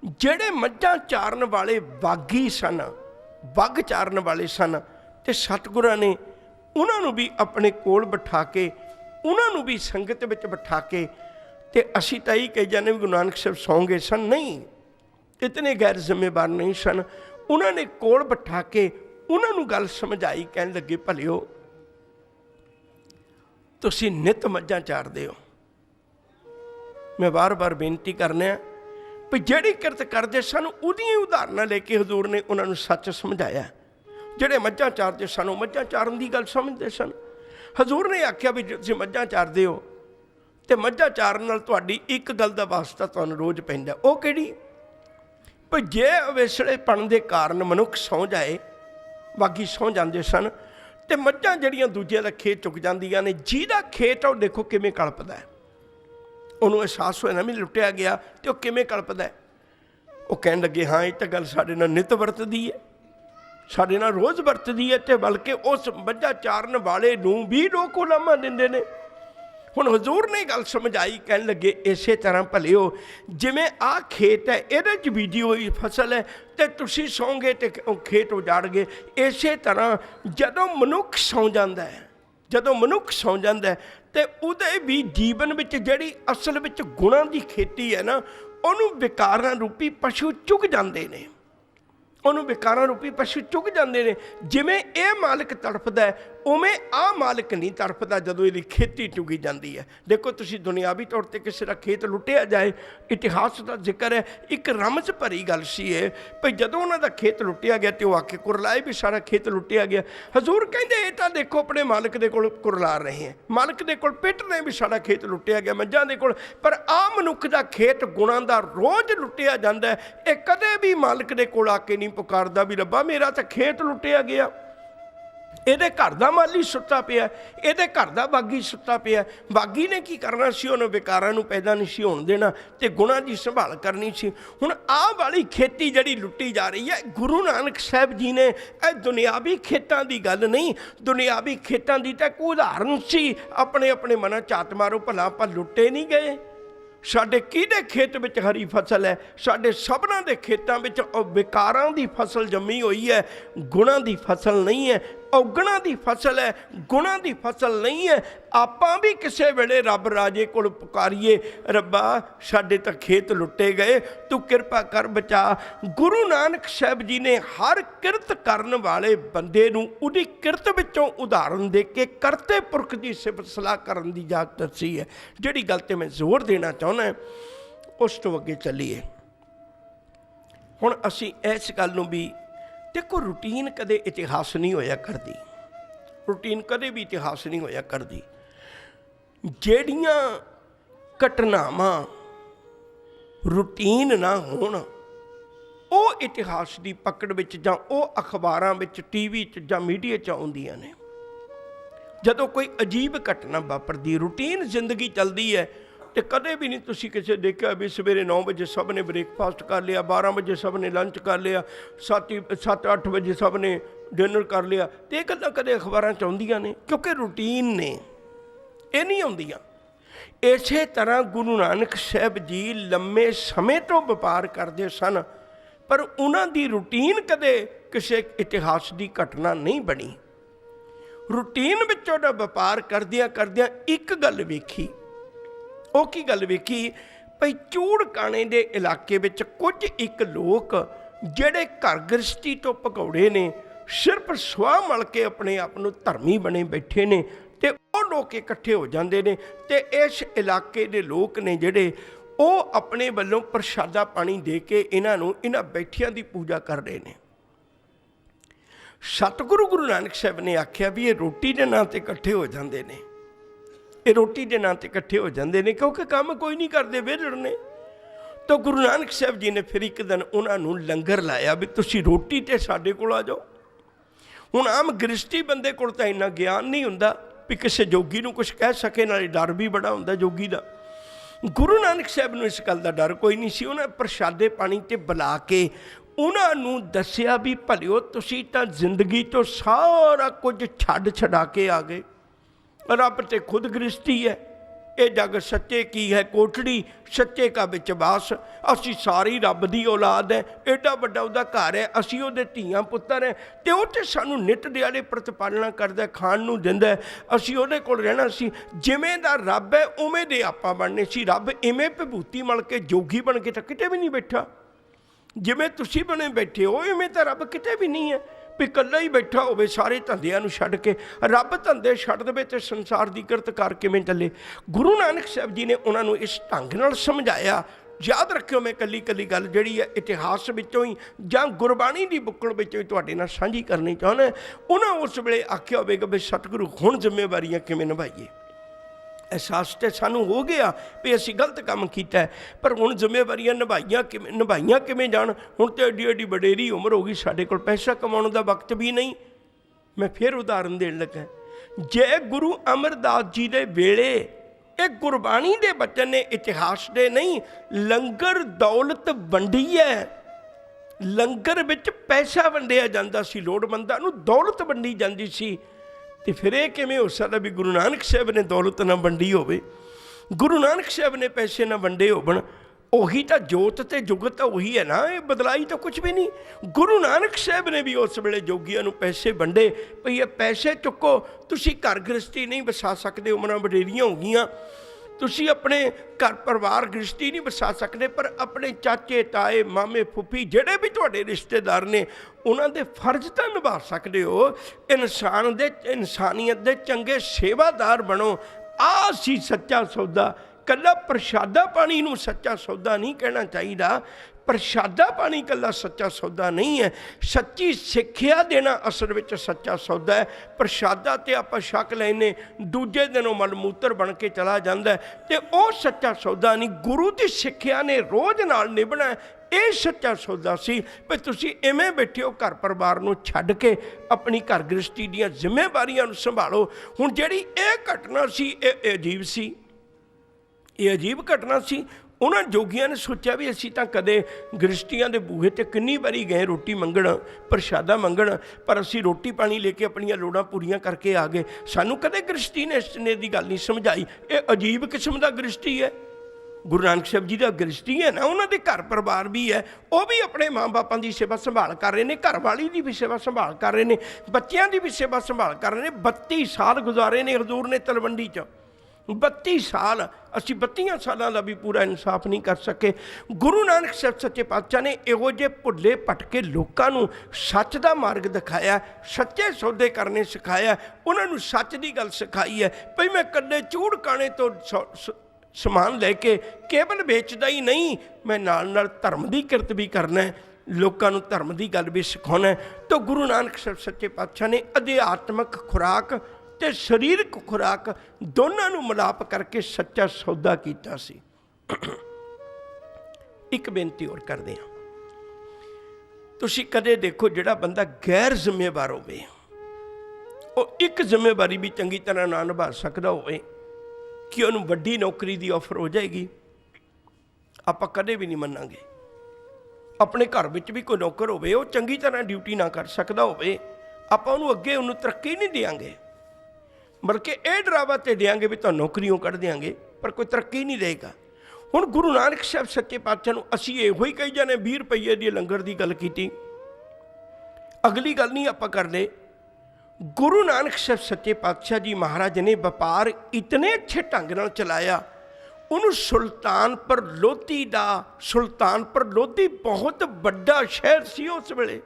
ਜਿਹੜੇ मझां चारन वाले बागी सन, बग चारन वाले सन, तो सतगुरां ने उन्होंने भी अपने कोल बिठा के, उन्होंने भी संगत में बिठा के, तो असी तो यही कही जाने भी गुरु नानक साहब सौ गए सन, नहीं, इतने गैर जिम्मेवार नहीं सन। उन्होंने कोल बिठा के उन्होंने गल समझाई, कहन लगे भलिओ तुसीं नित मझां चारदे हो, मैं बार बार बेनती करने भी जिहड़ी किरत करते सन उहदियां उदाहरणां लेके हजूर ने उन्होंने सच समझाया। जिहड़े मझां चारते सन वो मझां चारन की गल समझते सन। हजूर ने आख्या भी जे तुसीं मझां चारदे हो तो मझां चारन नाल तुहाडी एक गल दा वास्ता तुहानूं रोज़ पैंदा, वो किहड़ी भी जे अवेसड़ेपण दे कारण मनुख सौ जाए, बागी सौ जाते सन, तो मझां जिहड़ियां दूजिਆਂ ਦਾ खेत चुक जांदियां ने, जिहदा खेत आ देखो किवें कलपदा है, उन्होंने एहसास होया ना भी लुटिया गया, तो वह किवें कल्पदा है। वो कहन लगे हाँ ये तो गल साडे नाल नित वरतदी है, साडे नाल रोज़ वरतदी है, तो बल्कि उस मझां चारन वाले नूं भी लोग उलामा दिंदे ने। हुण हजूर ने गल समझाई, कहन लगे इस तरह भलिओ जिवें आ खेत है, इहदे च बीजी हुई फसल है, तो तुसीं सौ गए तो खेत उजाड़ गए। इस तरह जदों मनुख सौ जांदा है, जदों मनुख सौ जांदा है, तो उहदे भी जीवन में जिहड़ी असल में गुणां की खेती है ना, उहनूं विकारां रूपी पशु चुग जांदे ने, उन्होंने विकारां रूपी पशु चुग जाते हैं। जिमें यह मालिक तड़फदा है उवें आ मालिक नहीं तड़फदा जदों इहदी खेती चुगी जाती है। देखो तुसीं दुनियावी तौर पर किसी का खेत लुटिया जाए, इतिहास का जिक्र है, एक रमज भरी गल सी है भाई जदों उन्हां दा खेत लुटिया गया तो आके कुरलाए भी सारा खेत लुटिया गया। हजूर कहते ये तो देखो अपने मालिक दे कोल कुरला रहे हैं, मालिक दे कोल पिट रहे भी सारा खेत लुटिया गया मझां दे कोल, पर आ मनुख दा खेत गुणां दा रोज़ लुटिया जाता है। ये कदे भी मालिक दे कोल आके नहीं पुकारदा भी रब्बा मेरा तो खेत लुटिया गया, ਇਹਦੇ घर का माली सुता पिया, ਇਹਦੇ घर का बागी सुता पिया। बागी ने की करना सी, उन्हें विकारां नूं पैदा नहीं सी होण देना, ते गुणां दी संभाल करनी सी। हुण आह वाली खेती जिहड़ी लुट्टी जा रही है, गुरु नानक साहब जी ने यह दुनियावी खेतां दी गल नहीं, दुनियावी खेतां दी तां कोई उदाहरण सी। अपने अपने मनां च हत्थ मारो, भला आपां लुट्टे नहीं गए। साडे किहदे खेत विच हरी फसल है, साडे सबनां दे खेतां विच विकारां दी फसल जम्मी हुई है, गुणां दी फसल नहीं है। औगणां दी फसल है, गुणां दी फसल नहीं है। आपां भी किसी वेले रब राजे कोल पुकारीए, रब्बा साडे तां खेत लुट्टे गए, तू किरपा कर बचा। गुरु नानक साहब जी ने हर किरत करन वाले बंदे नूं उहदी किरत विचों उदाहरण दे के करते पुरख दी सिफत सलाह करन दी इजाजत दसी है। जिहड़ी गल ते मैं जोर देना चाहुंदा उस तो अगे चलीए। हुण असीं इस गल नूं भी देखो, रूटीन कदे इतिहास नहीं होया करती, रूटीन कदे भी इतिहास नहीं होया करती। जेड़ियां घटनावां रूटीन ना होण वो इतिहास की पकड़ विच जां वो अखबारां विच, टीवी च जां मीडिया च आउंदियां ने। जदों कोई अजीब घटना वापरदी, रूटीन जिंदगी चलती है, तो कदे भी नहीं तुसी किसी देखा भी सवेरे 9 बजे सब ने ब्रेकफास्ट कर लिया, 12 बजे सब ने लंच कर लिया, 7-8 बजे सब ने डिनर कर लिया। तो ये गल्लां कदे अखबारां च आउंदियां ने, क्योंकि रूटीन ने, ये नहीं आउंदियां। इस तरह गुरु नानक साहब जी लंबे समय तो व्यापार करते सन, पर उन्हां दी रूटीन कदे किसी इतिहास की घटना नहीं बनी। रूटीन विचों दा व्यापार करदियां करदियां एक गल वेखी, ਉਹ ਕੀ ਗੱਲ ਵੇਖੀ ਭਈ ਚੂੜਕਾਣੇ ਦੇ ਇਲਾਕੇ ਵਿੱਚ ਕੁਝ ਇੱਕ ਲੋਕ ਜਿਹੜੇ ਘਰ ਗ੍ਰਸਤੀ ਤੋਂ ਭਗੌੜੇ ਨੇ, ਸਿਰਫ ਸੁਆਹ ਮਲ ਕੇ ਆਪਣੇ ਆਪ ਨੂੰ ਧਰਮੀ ਬਣੇ ਬੈਠੇ ਨੇ, ਤੇ ਉਹ ਲੋਕ ਇਕੱਠੇ ਹੋ ਜਾਂਦੇ ਨੇ, ਤੇ ਇਸ ਇਲਾਕੇ ਦੇ ਲੋਕ ਨੇ ਜਿਹੜੇ ਉਹ ਆਪਣੇ ਵੱਲੋਂ ਪ੍ਰਸ਼ਾਦਾ ਪਾਣੀ ਦੇ ਕੇ ਇਹਨਾਂ ਨੂੰ ਇਹਨਾਂ ਬੈਠਿਆਂ ਦੀ ਪੂਜਾ ਕਰ ਰਹੇ ਨੇ। ਸਤਿਗੁਰੂ ਗੁਰੂ ਨਾਨਕ ਸਾਹਿਬ ਨੇ ਆਖਿਆ ਵੀ ਇਹ ਰੋਟੀ ਦੇ ਨਾਂ ਤੇ ਇਕੱਠੇ ਹੋ ਜਾਂਦੇ ਨੇ, ये रोटी के नाम से इकट्ठे हो जाते हैं, क्योंकि काम कोई नहीं करते, वेलड़ ने। तो गुरु नानक साहब जी ने फिर एक दिन उन्होंने लंगर लाया भी तुसी रोटी ते साडे कोल आ जाओ। हुण आम गृहस्थी बंदे कोल तां इन्ना ज्ञान नहीं हुंदा, भी किसी जोगी नूं कुछ कह सके, नाले डर भी बड़ा हुंदा जोगी दा। गुरु नानक साहब नूं इस गल दा डर कोई नहीं सी। उन्हें प्रशादे पानी ते बुला के उन्होंने दसिया भी भलिओ तुसीं तां जिंदगी तो सारा कुछ छड्ड छड़ा के आ गए, रब ते खुद गृहस्थी है, ये जग सच्चे की है कोठड़ी, सच्चे का विच वास, असी सारी रब दी औलाद है, एडा वड्डा उहदा घर है, असी उहदे धीआं पुत्तर हैं, ते उह ते सानूं नित दिहाड़े प्रतिपालना करदा, खाण नूं दिंदा, असी उहदे कोल रहना सी। जिवें दा रब है उवें दे आपां बनने सी। रब इवें विभूति मल के जोगी बन के तां किते भी नहीं बैठा, जिवें तुसीं बने बैठे हो इवें तां रब किते भी नहीं है भी कल्ला ही बैठा होवे सारे धंधिਆਂ ਨੂੰ ਛੱਡ ਕੇ। रब धंधे ਛੱਡ देवे तो संसार की किरत कर किवें ਚੱਲੇ। गुरु नानक साहब जी ने उन्होंने इस ढंग नाल समझाया। याद रखियो मैं कली कली गल जिहड़ी है इतिहास विचों ही जां गुरबाणी की बुक्कड़ विचों ही तुहाडे नाल साझी करनी चाहुंदा। उन्होंने उस वेले आख्या होवेगा भी सतगुरु हुण जिम्मेवारियां किवें निभाईए। एहसास तो सानू हो गया भी असी गलत काम किया है, पर हुण जिम्मेवारियां निभाइयां किवें जाण। हुण तो एडी एडी वडेरी उम्र हो गई, साडे कोल पैसा कमाउण दा वक्त भी नहीं। मैं फिर उदाहरण देण लगा, जे गुरु अमरदास जी दे वेले एक गुरबाणी दे बचन ने, इतिहास दे नहीं, लंगर दौलत वंडी है, लंगर विच पैसा वंडिया जांदा सी, लोड़वंदां नूं दौलत वंडी जांदी सी, तो फिर यह किवें हो सकदा भी गुरु नानक साहब ने दौलत ना वंडी होवे, गुरु नानक साहब ने पैसे ना वंडे होवन। उही तो जोत ते जुगत तो उही है ना, ये बदलाई तो कुछ भी नहीं। गुरु नानक साहब ने भी उस वेले जोगियां नूं पैसे वंडे, भई ये पैसे चुको, तुसीं घर गृहस्थी नहीं बसा सकते, उमरां वडेरियां हो गईयां, तुसीं अपने घर परिवार गृहस्थी नहीं बसा सकते, पर अपने चाचे ताए मामे फुफी जिहड़े भी तुहाडे रिश्तेदार ने उन्हां दे फर्ज तां निभा सकते हो। इंसान दे इंसानियत दे चंगे सेवादार बनो। आ सी सच्चा सौदा। कल्ला प्रशादा पानी नूं सच्चा सौदा नहीं कहना चाहिए। प्रशादा पानी कल्ला सच्चा सौदा नहीं है, सच्ची सिक्ख्या देना असल में सच्चा सौदा है। प्रशादा तो आप छक लैने, दूजे दिनों मलमूत्र बन के चला जाता है, तो वह सच्चा सौदा नहीं। गुरु की सिक्ख्या ने रोज़ नाल निभना है, ये सच्चा सौदा सी। भी तुसीं इवें बैठे हो घर परिवार नूं छड्ड के अपनी घर गृहस्थी दीआं जिम्मेवारियां नूं संभालो। हुण जिहड़ी ये घटना सी, ये अजीब सी, ये अजीब घटना सी। उन्होंने जोगियां ने सोचा भी असी तो कदे गृहस्थियां के बूहे ते किन्नी बारी गए रोटी मंगण, प्रशादा मंगण, पर असी रोटी पानी लेके अपनियां लोड़ां पूरियां करके आ गए। सानू कदे गृहस्थी ने इस ने दी गल नहीं समझाई। ये अजीब किस्म का गृहस्थी है। गुरु नानक साहब जी का गृहस्थी है ना, उन्होंने घर परिवार भी है, वह भी अपने माँ बापों की सेवा संभाल कर रहे हैं, घर वाली की भी सेवा संभाल कर रहे हैं, बच्चों की भी सेवा संभाल कर रहे हैं। 32 साल गुजारे ने हजूर ने तलवंडी च, 32 साल। असी 32 सालों का भी पूरा इंसाफ नहीं कर सके। गुरु नानक साहब सच्चे पातशाह ने इहो जे भुल्ले भटके लोगों को सच का मार्ग दिखाया, सच्चे सौदे करने सिखाया, उन्होंने सच की गल सिखाई है। भई मैं कल्ले चूड़ काने तो समान लैके केवल बेचदा ही नहीं, मैं नाल नाल धर्म की किरत भी करना है, लोगों को धर्म की गल भी सिखाना है। तो गुरु नानक साहब सच्चे पातशाह ने अध्यात्मक खुराक ते शरीरक खुराक दोनों नूं मिलाप करके सच्चा सौदा कीता सी। एक बेनती और करदे हां, तुसीं कदे देखो जिहड़ा बंदा गैर जिम्मेवार होवे, वो एक जिम्मेवारी भी चंगी तरह ना निभा सकदा होवे कि उन्होंने वड्डी नौकरी की ऑफर हो जाएगी, आपां कदे भी नहीं मन्नांगे। अपने घर विच भी कोई नौकर होवे, वो चंगी तरह ड्यूटी ना कर सकदा होवे, आपां उहनूं अगे उहनूं तरक्की नहीं देंगे, बल्कि यह डरावा तो देंगे भी तो नौकरियों कढ़ देंगे, पर कोई तरक्की नहीं देगा। हुण गुरु नानक साहब सच्चे पातशाह नूं असीं इहो ही कही जाने 20 रुपये की लंगर की गल की, अगली गल नहीं आपां करदे। गुरु नानक साहब सच्चे पातशाह जी महाराज ने व्यापार इतने अच्छे ढंग नाल चलाया। उन्होंने सुल्तानपुर लोधी बहुत बड़ा शहर सी उस वेले,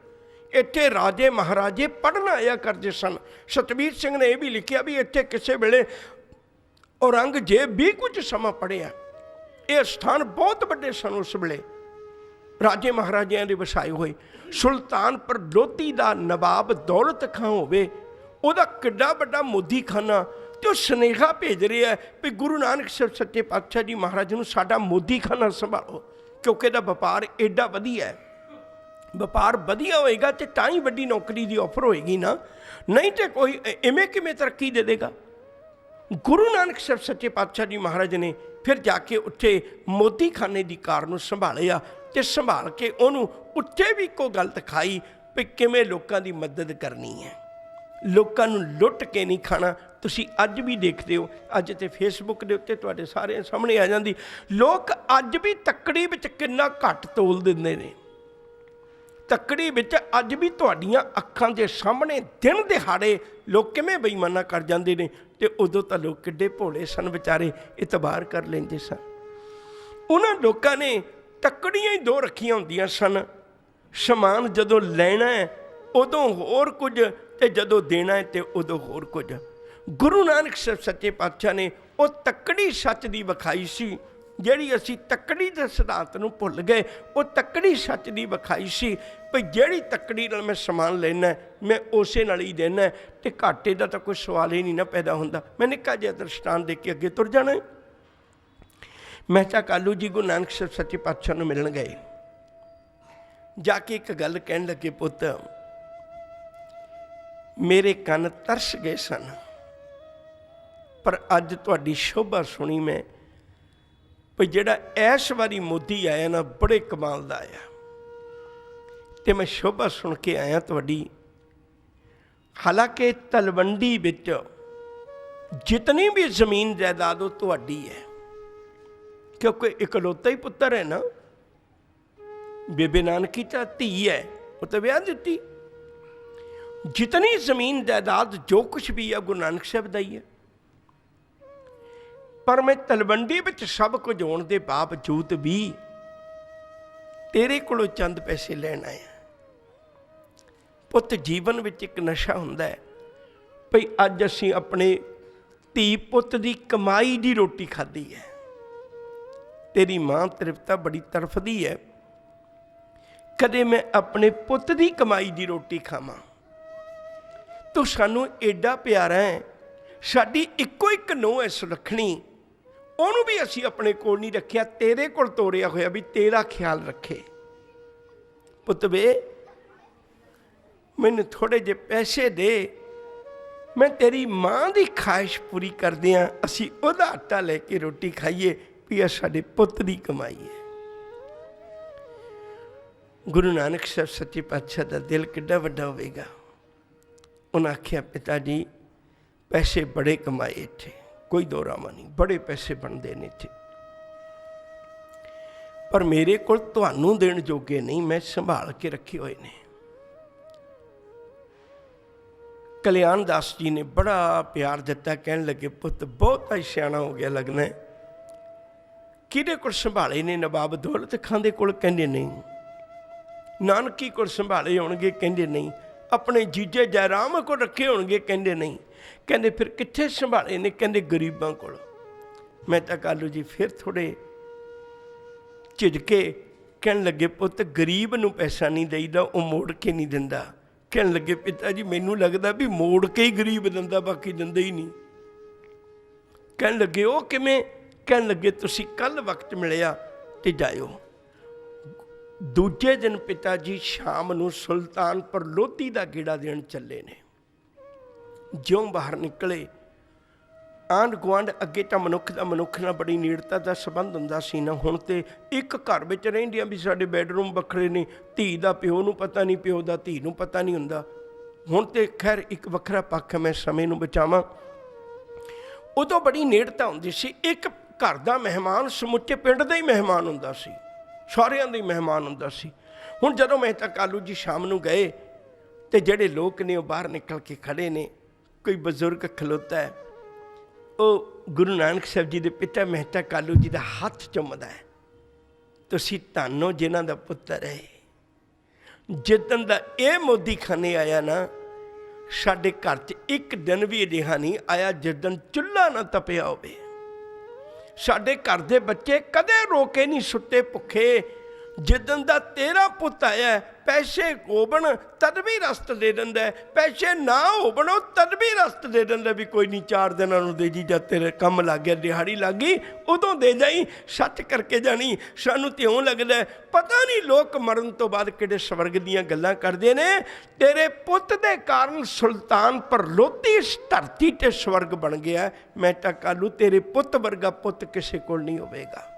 इत्थे राजे महाराजे पढ़न आया करते सन। सतबीर सिंह ने यह भी लिखा भी इत्थे किसी वेले औरंगजेब भी कुछ समा पढ़िया। ये स्थान बहुत बड़े सन उस वेले, राजे महाराजियां दे वसाए हुए। सुल्तानपुर लोधी का नवाब दौलत खां होवे, उहदा किड्डा वड्डा मोदी खाना, तो सुनेहा भेज रहा है भी गुरु नानक साहब सच्चे पातशाह जी महाराज नूं साडा मोदी खाना संभालो, क्योंकि इहदा व्यापार एडा वधिया है। व्यापार वधिया होएगा तो तां ही वड्डी नौकरी की ऑफर होएगी ना, नहीं तो कोई इवें किवें तरक्की दे देगा। गुरु नानक साहब सच्चे पातशाह जी महाराज ने फिर जाके उत्थे मोदी खाने की कार नूं संभालिया ते संभाल के उन्होंने उत्थे भी कोई गल दिखाई भी किवें लोकां दी मदद करनी है, लोकां नूं लुट के नहीं खाना। तुसीं अज भी देखते हो, अज तो फेसबुक के उत्ते तुहाडे सारे सामने आ जाती, लोग अज भी तकड़ी विच किन्ना घट तोल दिंदे ने। तकड़ी विच अज भी तुहाडीਆਂ अखां दे सामने दिन दिहाड़े लोग किवें बेईमाना कर जाते हैं, तो उदों तो लोग किड्डे भोले सन बेचारे, इतबार कर लेंदे सन। उन्हां लोकां ने तकड़ियां ही दो रखियां हुंदियां सन, समान जदों लैना है उदों होर कुछ ते जदों देना है तो उदों होर कुछ। गुरु नानक साहब सच्चे पातशाह ने वो तकड़ी सच की विखाई सी, जिहड़ी असीं तकड़ी दे सिद्धांत नूं भुल गए। वो तकड़ी सच की विखाई सी भी जिहड़ी तकड़ी नाल मैं समान लेना मैं उसे नाल ही देना, तो घाटे का तो कोई सवाल ही नहीं ना पैदा होंदा। मैं निक्का जिहा दृष्टांत दे के अगे तुर जाना है। मेहता कालू जी गुरु नानक साहब सच्चे पातशाह नूं मिलण गए, जाके एक गल कहण लगे, पुत्त मेरे कन तरस गए सन, पर अज तुहाडी शोभा सुनी मैं भी जिहड़ा इस वारी मोदी आया ना बड़े कमाल दा आया, ते मैं शोभा सुन के आया तुहाडी। हालांकि तलवंडी विच जितनी भी जमीन जायदाद वो तुहाडी है, क्योंकि इकलौता ही पुत्तर है ना, बेबे नानकी तो धी है, वो तो ब्याह दी। जितनी जमीन जायदाद जो कुछ भी है गुरु नानक साहब दा ही है, पर मैं तलवंडी विच सब कुछ होने के बावजूद भी तेरे कोलों चंद पैसे लैण आया। पुत जीवन विच एक नशा हुंदा है भई अज असीं अपने धी पुत की कमाई की रोटी खाधी है, तेरी मां तृप्ता बड़ी तड़फदी है, कदे मैं अपने पुत की कमाई की रोटी खावां। तू सानू एडा प्यारा है, साडी इक्को एक नूंह है सुलखणी, ਉਹਨੂੰ भी असी अपने कोल नहीं रखिया, तेरे कोल ਤੋਰਿਆ होया भी तेरा ख्याल रखे। पुत वे मैनू थोड़े जे पैसे दे, मैं तेरी मां की ख्वाहिश पूरी कर दियाँ, असी उहदा आटा लैके रोटी खाइए भी यह साडे पुत की कमाई है। गुरु नानक साहब सच्चे पातशाह का दिल किड्डा वड्डा होवेगा। उन्हें आख्या पिता जी पैसे बड़े कमाए इत्थे, कोई दो रामा नहीं, बड़े पैसे बनते हैं इत्थे, पर मेरे को तुहानू देण जोगे नहीं, मैं संभाल के रखे हुए ने। कल्याण दास जी ने बड़ा प्यार दिता, कहन लगे पुत बहुत ही सियाणा हो गया लगना है, किहदे कोल संभाले ने नवाब दौलत खां दे कोल कहंदे नहीं, नानकी कोल संभाले होणगे कहंदे नहीं, अपने जीजे जयराम को रखे होणगे कहंदे नहीं, कहंदे फिर कित्थे संभाले ने, कहंदे गरीबां कोल। मैं तां कालू जी फिर थोड़े झिझके कहन लगे पुत गरीब नूं पैसा नहीं देईदा, वो मोड़ के नहीं दिंदा। कहन लगे पिता जी मैनू लगदा भी मोड़ के ही गरीब दिंदा, बाकी दिंदा ही नहीं। कहन लगे वो किवें? कहन लगे तुसीं कल वक्त मिलिया ते जाओ। दूजे दिन पिता जी शाम नूं सुल्तानपुर लोधी का गेड़ा देण चले ने। ज्यों बाहर निकले, आंढ गुआंढ अगे तो मनुख का मनुख नाल बड़ी नेड़ता का संबंध हुंदा सी ना, हुण ते एक घर विच रहिंदियां भी साडे बैडरूम वखरे ने, धी दा प्यो नूं पता नहीं, प्यो दा धी नूं पता नहीं हुंदा। हुण ते खैर एक वखरा पक्ष मैं समय नूं बचावां, उदों बड़ी नेड़ता हुंदी सी। एक घर का मेहमान समुचे पिंड दा ही मेहमान हुंदा सी, सारियां दा ही मेहमान हुंदा सी। हुण जदों मेहता कालू जी शाम नूं गए ते जिहड़े लोग ने बाहर निकल के खड़े ने, कोई बजुर्ग खलोता है, वो गुरु नानक साहब जी के पिता मेहता कालू जी का हाथ चुमदा है, तुसीं धन हो जिन्हां दा पुत्तर है। जिदन दा ये मोदी खाने आया ना, साडे घर च एक दिन भी अजिहा नहीं आया जिदन चुल्हा ना तपिया होवे। साडे घर दे बच्चे कदे रोके नहीं सुते भुखे, जिदन दा तेरा पुत आया पैसे होवन तद भी रस्त दे दिंदा है, पैसे ना होवन तद भी रस्त दे दिंदा भी कोई नहीं 4 दिनों नूं दे जी, जद तेरे कम लग गया दिहाड़ी लग गई उदों दे जाई, सच करके जानी। सानूं ते इउं लगदा है पता नहीं लोग मरन तो बाद किहड़े स्वर्ग दीयां गल्लां करदे ने। तेरे पुत दे कारण सुल्तान परलोती इस धरती ते स्वर्ग बन गया। मैं तां कलू तेरे पुत वर्गा पुत किसे कोल नहीं होवेगा।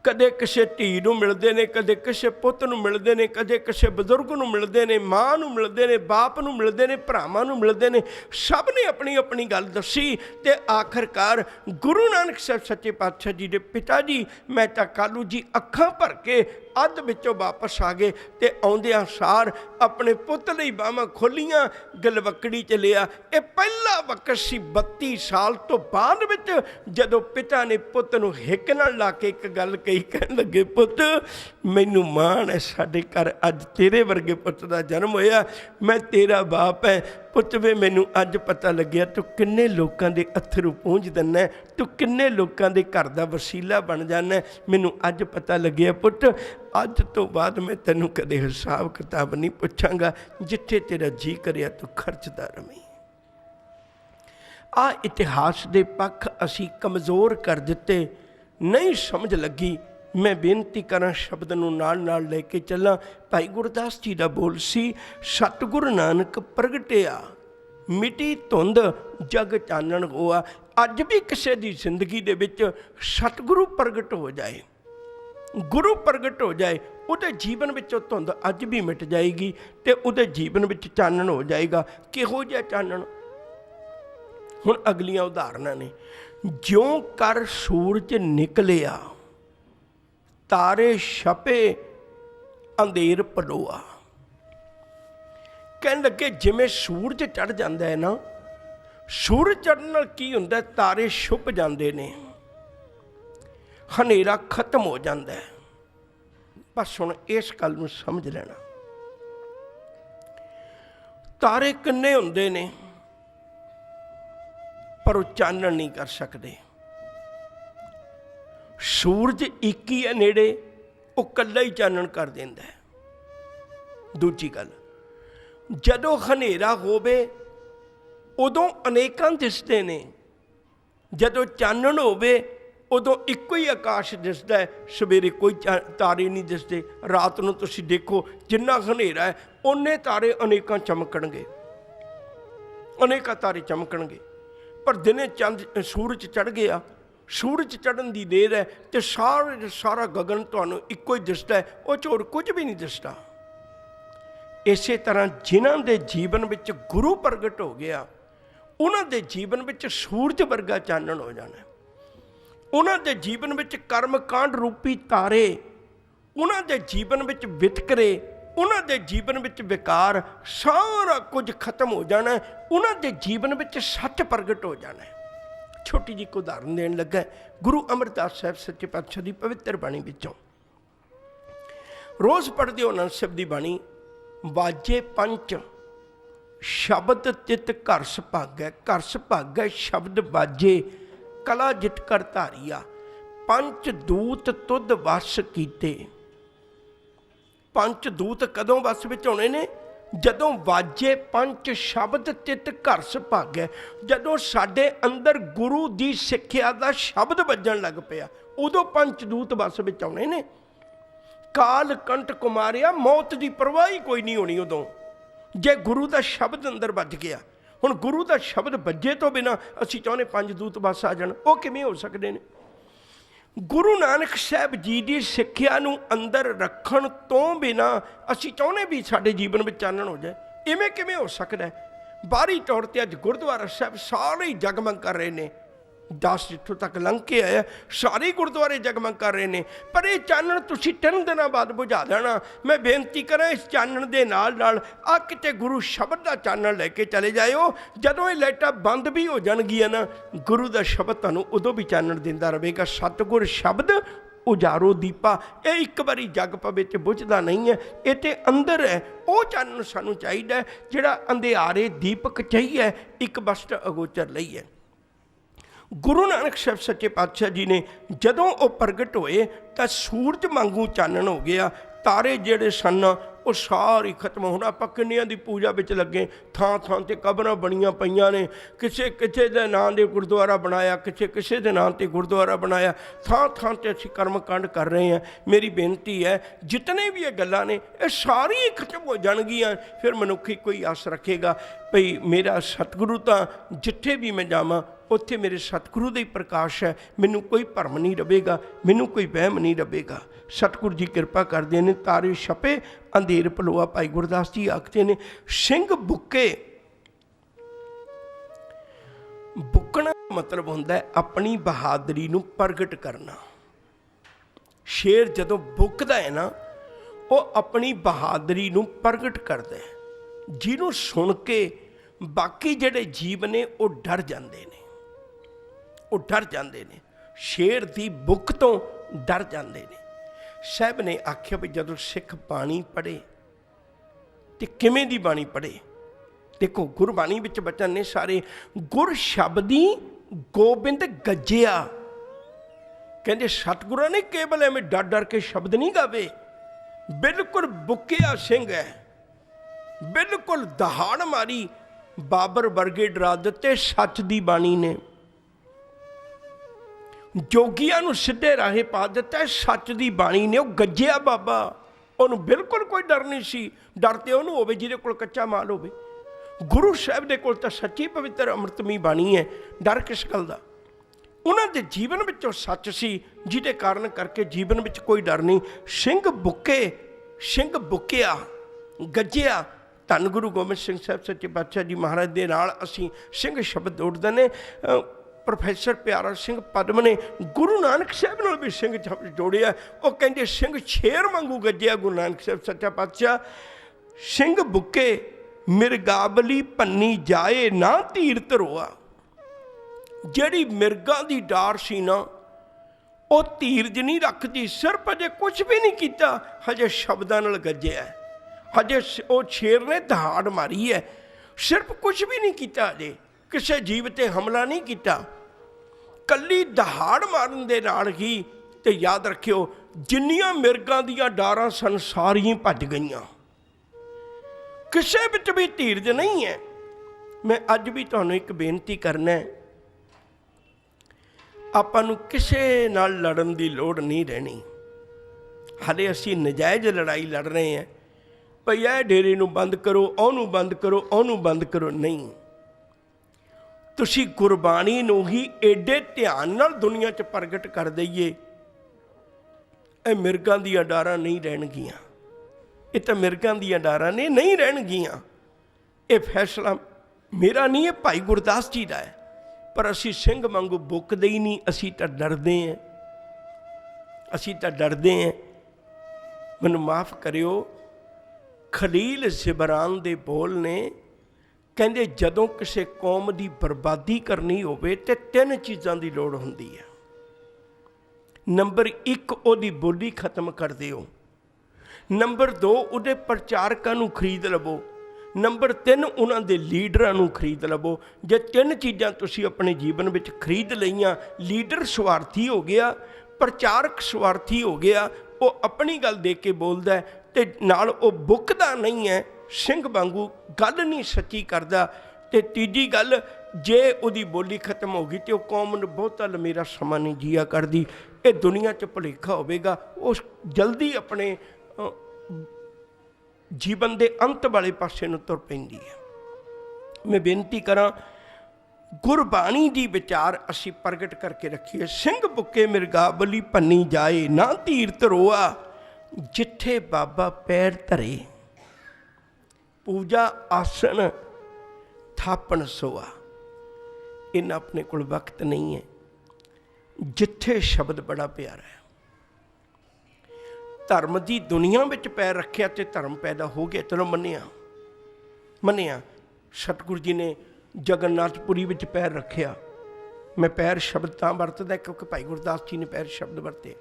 कदे किसी धी नूं मिलदे ने, कदे किसी पुत नूं मिलदे ने, कदे किसी बजुर्ग नूं मिलदे ने, मां नूं मिलदे ने, बाप नूं मिलदे ने, भरावां नूं मिलदे ने। सब ने अपनी अपनी गल दसी ते आखिरकार गुरु नानक साहब सच्चे पातशाह जी दे पिता जी मेहता कालू जी अखां भर के अध विचों वापस आ गए ते आउंदियां सार अपने पुत लई बाहां खोलियां, गलवकड़ी च लिया। ये पहला वक्त सी 32 साल तो बाद विच जदों पिता ने पुत नूं हिक नाल ला के एक गल कही, कहण लगे पुत मैनूं माण है साडे घर अज तेरे वर्गे पुत दा जन्म होया, मैं तेरा बाप है। पुत वे मैनूं अज पता लग्या तू किन्ने लोकां दे अथरू पहुँच दिना, तू किन्ने लोकां दे घर दा वसीला बन जाना। मैनूं अज पता लग्या पुत अज तो बाद मैं तैनूं कदे हिसाब किताब नहीं पुछांगा, जिथे तेरा जी करिया तू खर्चदा रवीं। आ इतिहास दे पक्ष असी कमज़ोर कर दिते, नहीं समझ लगी। मैं बेनती करा शब्द नूं नाल नाल लेके चलां। भाई गुरदास जी दा बोल सी, सतगुरु नानक प्रगटिया मिटी धुंध जग चानण होआ। अज भी किसी दी जिंदगी दे विच सतगुरु प्रगट हो जाए, गुरु प्रगट हो जाए, उहदे जीवन विचों धुंध अज भी मिट जाएगी ते उहदे जीवन विच चानण हो जाएगा। किहो जिहा चानण? हुण अगलियां उदाहरणां ने। ज्यों कर सूरज निकलिया तारे छपे अंधेर पलोआ। कहण लगे जिवें सूरज चढ़ जाता है ना, सूरज चढ़न नाल की हुंदा, तारे छुप जाते ने, हनेरा खत्म हो जाता है। बस हुण इस गल नूं समझ लेना। तारे किन्ने हुंदे ने पर वो चानण नहीं कर सकते। सूरज एक ही है नेड़े, वो कल्ला ही चानण कर देंदा है। दूजी गल, जदों हनेरा होवे उदों अनेकां दिसदे ने, जदों चानण होवे उदों इक्को ही आकाश दिसदा है। सवेरे कोई तारे नहीं दिसदे, रात नूं तुसीं देखो जिन्ना हनेरा है उन्ने तारे अनेकां चमकणगे, अनेकां तारे चमकणगे। पर दिने चंद सूरज चढ़ गया, सूरज चढ़न की देर है तो सारा गगन तुहानूं इक्को ही दिसदा है, वो च होर कुछ भी नहीं दिसदा। इस तरह जिन्हां दे जीवन विच गुरु प्रगट हो गया, उन्हां दे जीवन विच सूरज वर्गा चानण हो जाना। उन्हां दे जीवन विच कर्मकांड रूपी तारे, उन्हां दे जीवन विच वितकरे, उन्हां दे जीवन विच विकार, सारा कुछ खत्म हो जाना। उन्हां दे जीवन विच सच प्रगट हो जाना है। छोटी जी को उदाहरण देन लगा, गुरु अमरदास साहब सच्चे पातशाह की पवित्र बाणी विचों रोज़ पढ़ते हो आनंद साहब की बाणी। वाजे पंच शब्द तित घर सुभागै, घर सुभागै शब्द वाजे कला जित कर धारिया। पंच दूत तुद वस कीते। पंच दूत कदों वस विच होने ने? जदों वाजे पंच शब्द तित घर सुभागै, जदों साडे अंदर गुरु की सिक्ख्या का शब्द वजन लग पिया, उदों पंच दूत वस विच आउणे ने। काल कंठ कुमारिया, मौत की परवाह ही कोई नहीं होनी उदों, जे गुरु का शब्द अंदर वज गया। हुण गुरु का शब्द वजे तो बिना असीं चाहुंदे पंज दूत वस आ जाण, वो किवें हो सकदे ने? गुरु नानक साहब जी की सिक्ख्या नूं अंदर रखण तो बिना असीं चाहुंदे भी साडे जीवन में चानण हो जाए, इवें किवें हो सकदा है? बाहरी तौर पर अज गुरुद्वारा साहब सारे ही जगमग कर रहे हैं। दास जिथों तक लंघ के आया सारे गुरुद्वारे जगमग कर रहे हैं, पर यह चानण तुसीं 3 दिनों बाद बुझा देना। मैं बेनती करा इस चानण दे नाल नाल आ किते गुरु शब्द का चानण लैके चले जाओ। जदों ये लाइटां बंद भी हो जाणगियां ना, गुरु का शब्द तुहानूं उदों भी चानण दिंदा रहेगा। सतगुर शब्द उजारो दीपा, ये एक बारी जग पवे ते बुझदा नहीं है, ये ते अंदर है। वो चानण सानूं चाहीदा जिहड़ा अंधियारे दीपक चाहिए, एक बस्ट अगोचर लई है। गुरु नानक साहब सच्चे पातशाह जी ने जदों वो प्रगट होए तो सूरज वांगू चानण हो गया, तारे जिहड़े सन वो सारे खत्म होना। आपां किन्नियां दी पूजा विच लगे, थां थां ते कबरां बणियां पईयां ने, किसे किसे दे नां दे गुरुद्वारा बनाया, किसे किसे दे नां ते गुरुद्वारा बनाया, थां थां ते असीं कर्मकांड कर रहे हैं। मेरी बेनती है जितने भी ये गल्लां ने ये सारी खत्म हो जाणगियां, फिर मनुख ही कोई आस रखेगा भई मेरा सतगुरु तां जिथे भी मैं जावां उत्थे मेरे सतगुरु का ही प्रकाश है, मैनू कोई भरम नहीं रहेगा, मैनू कोई वहम नहीं रहेगा। सतगुरु जी कृपा करते हैं, तारे छपे अंधेर पलोआ। भाई गुरदास जी आखते ने सिंह बुके, बुकना मतलब होंदा है अपनी बहादरी नू प्रगट करना। शेर जदों बुकदा है ना वो अपनी बहादरी नू प्रगट करता है, जिन्हों सुन के बाकी जिहड़े जीव ने वो डर जाते हैं, वो डर जाते हैं, शेर की बुक तो डर जाते हैं। साहब ने आख्या भी जदों सिख बाणी पढ़े तो किवें दी बाणी पढ़े। देखो गुरबाणी विच बचन ने सारे, गुर शब्दी गोबिंद गज्जिया। कहते सतगुरां ने केवल एवें डर डर के शब्द नहीं गावे, बिल्कुल बुकिया सिंह है, बिल्कुल दहाड़ मारी बाबर वर्गे डरा दिते सच दी बाणी ने। जोगियां नूं सीधे राहे पा दिता है सच दी बाणी ने। वो गज्जिया बाबा, उन्होंने बिल्कुल कोई डर नहीं सी। डर तो उन्होंने होवे जिहदे कोल कच्चा माल होवे। गुरु साहब दे कोल तां सच्ची पवित्र अमृतमई बाणी है, डर किस गल दा। उन्हां दे जीवन विच सच सी जिहदे कारण करके जीवन विच कोई डर नहीं। सिंह बुके, सिंह बुकिया, गज्जिया। धन गुरु गोबिंद सिंह साहब सच्चे पातशाह जी महाराज दे नाल असीं सिंह शब्द जोड़दे ने। प्रोफैसर प्यारा सिंह पदम ने गुरु नानक साहब नाल भी सिंह शब्द जोड़िया। वो कहते सिंह शेर वांगू गज्जिया गुरु नानक साहब सच्चा पातशाह। सिंह बुके मिर्गावली भन्नी जाए ना तीर धरोआ। जिहड़ी मिर्गां दी डार सी ना वो धीरज नहीं रखती, सिर्फ अजे कुछ भी नहीं किया, हजे शब्दां नाल गज्जिया है। हजे वो शेर ने दहाड़ मारी है, सिर्फ कुछ भी नहीं किया, हजे किसी जीव ते हमला नहीं किया, कल्ली दहाड़ मारन दे नाल ही। ते याद रखियो जिन्नियां मिर्गां दियां डारां सन सारियां भज गईयां, किसी विच भी धीरज नहीं है। मैं अज भी तुहानूं एक बेनती करना है, आपां नूं किसे नाल लड़न दी लोड़ नहीं रहनी। हाले असीं नजायज़ लड़ाई लड़ रहे हैं, भई यह डेरे नूं बंद करो, ओनू बंद करो, ओनू बंद करो, नहीं। तुसी गुरबाणी नूं ही एडे ध्यान नाल दुनिया च प्रगट कर दईए, ये मिर्गां दियां डारां नहीं रहणगियां। ये तो मिर्गां दियां डारां ने, नहीं रहणगियां। ये फैसला मेरा नहीं है, भाई गुरदास जी का है। पर असी सिंह वांगू बुकदे ही नहीं, असी तो डरदे हैं, असी तो डरदे हैं। मैनूं माफ़ करियो, खलील जिबरान दे बोल ने, कहंदे जदों किसी कौम की बर्बादी करनी होवे ते तीन चीज़ों की लोड़ हुंदी है। नंबर 1 उहदी बोली खत्म कर दिओ, नंबर 2 उहदे प्रचारकां नूं खरीद लवो, नंबर 3 उन्हां दे लीडरां नूं खरीद लवो। जे तीन चीज़ां तुसीं अपने जीवन में खरीद लईआं, लीडर स्वार्थी हो गया, प्रचारक स्वार्थी हो गया, वो अपनी गल दे के बोलदा है ते नाल वो बुकदा नहीं है, सिंह वांगू गल नहीं सच्ची करदा। ते तीजी गल, जे उहदी बोली खत्म हो गई तो कौम नूं बहुता लमेरा समा नहीं जिया करदी। ये दुनिया च भुलेखा होवेगा, उस जल्दी अपने जीवन के अंत वाले पासे नूं तुर पैंदी है। मैं बेनती करा, गुरबाणी दी विचार असी प्रगट करके रखिए। सिंह बुके मिर्गावली भन्नी जाए ना तीर धरोआ, जिथे बाबा पैर धरे पूजा आसन थापन सोआ। इन अपने कोल वक्त नहीं है, जिथे शब्द बड़ा प्यारा है। धर्म की दुनिया में पैर रखिया तो धर्म पैदा हो गया, चलो मन्निया मन्निया। सतगुरु जी ने जगन्नाथपुरी में पैर रखिया। मैं पैर शब्द तां वरतदा क्योंकि भाई गुरदास जी ने पैर शब्द वरते।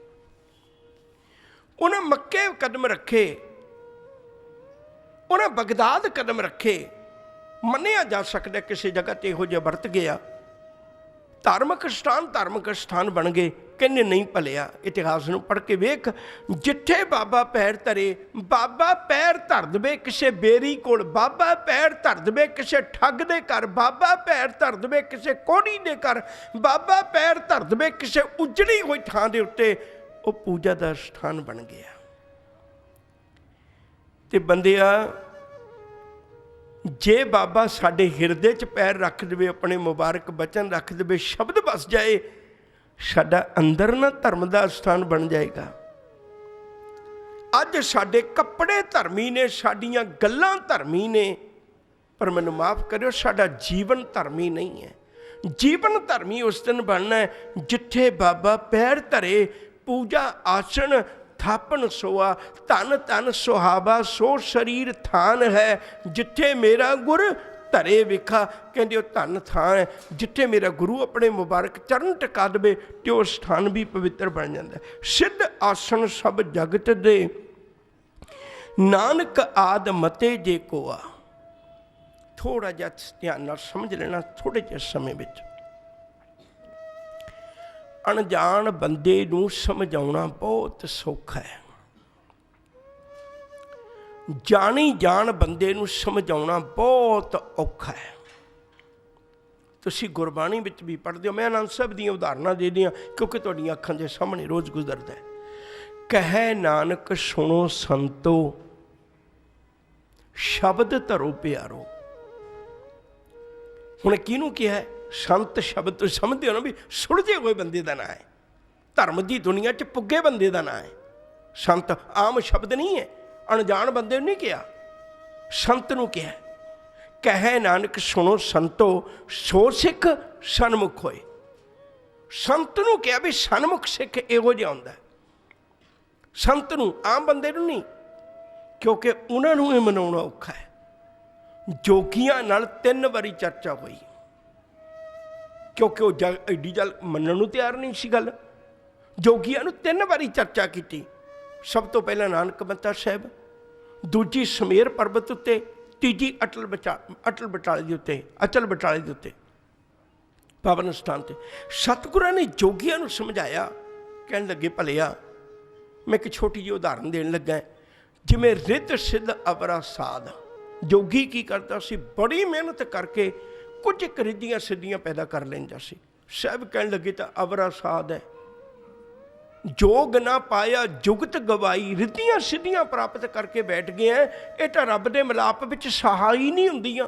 उन्हें मक्के कदम रखे, उन्हें बगदाद कदम रखे। मन्निया जा सकता किसी जगह ते इहो जिहा वरत गया धार्मिक स्थान बन गए। कहने नहीं भलिया, इतिहास नूं पढ़ के वेख, जिथे बाबा पैर धरे, बाबा पैर धर दे किसी बेरी कोल, बाबा पैर धर दे किसी ठग दे घर, बाबा पैर धर दे किसी कोढ़ी दे घर, बाबा पैर धर दे किसी उजड़ी हुई थां दे उत्ते, वो पूजा का स्थान बन गया। ते बंदिया, जे बाबा साडे हिरदे च पैर रख दे, अपने मुबारक बचन रख दे, शब्द बस जाए, साडा अंदर ना धर्म का स्थान बन जाएगा। अज साडे कपड़े धर्मी ने, साडियां गल्लां धर्मी ने, पर मैनूं माफ़ करियो, साडा जीवन धर्मी नहीं है। जीवन धर्मी उस दिन बनना है जिथे बाबा पैर धरे, पूजा आसन थापन सोआ, धन धन सुहावा सो शरीर थान है, जिथे मेरा गुर धरे विखा। कहते धन थान है जिथे मेरा गुरु अपने मुबारक चरण टिका दे, तो स्थान भी पवित्र बन जाता है। सिद्ध आसन सब जगत दे, नानक आद मते जे कोआ। थोड़ा जिहा ध्यान समझ लेना, थोड़े जे समय विच अणजान बंदे नूं समझाउणा बहुत सौखा है, जानी जान बंदे नूं समझाउणा बहुत औखा है। तुसीं गुरबाणी विच भी पढ़दे हो, मैं आनंद साहब दी उदाहरणां दे दियां क्योंकि तुहाडीਆਂ अखां दे सामने रोज़ गुजरदा है। कहे नानक सुनो संतो, शब्द धरो प्यारो। हुण किहनूं कहा है? संत शब्द तो समझते हो ना भी सुलझे हुए बंदे का नाम है, धर्म की दुनिया च पुगे बंदे का नाम है। संत आम शब्द नहीं है, अनजान बंदे नहीं कहा, संत नूं कहा। कहे नानक सुनो संतो, सो सिख सन्मुख होए। संत नूं कहा भी सन्मुख सिख इहो जिहा हुंदा है। संत नूं, आम बंदे नूं नहीं, क्योंकि उन्होंने ही मनाउणा औखा है। जोगियां नाल 3 वारी चर्चा हुई, क्योंकि वह एडी जल मनण नूं तैयार नहीं सी गल। जोगियां नूं 3 वारी चर्चा की। सब तो पहला नानक मत्ता साहिब, दूजी समेर पर्वत उत्ते, तीजी अटल बटाले के उत्ते, अचल बटाले के उत्ते पावन स्थान ते। सतगुरां ने जोगियां नूं समझाया, कहण लगे भलिया मैं एक छोटी जी उदाहरण देण लगा। जिवें रिद्ध सिद्ध अवरा साध, जोगी की करता सी, बड़ी मेहनत करके कुछ एक रिद्धियां सिद्धियां पैदा कर लेंदा सी। साहब कहण लगे तो अवरा साध है, जोग ना पाया जुगत गवाई, रिद्धियां सिद्धियां प्राप्त करके बैठ गए हैं, ये तो रब दे मिलाप विच सहाई नहीं हुंदियां।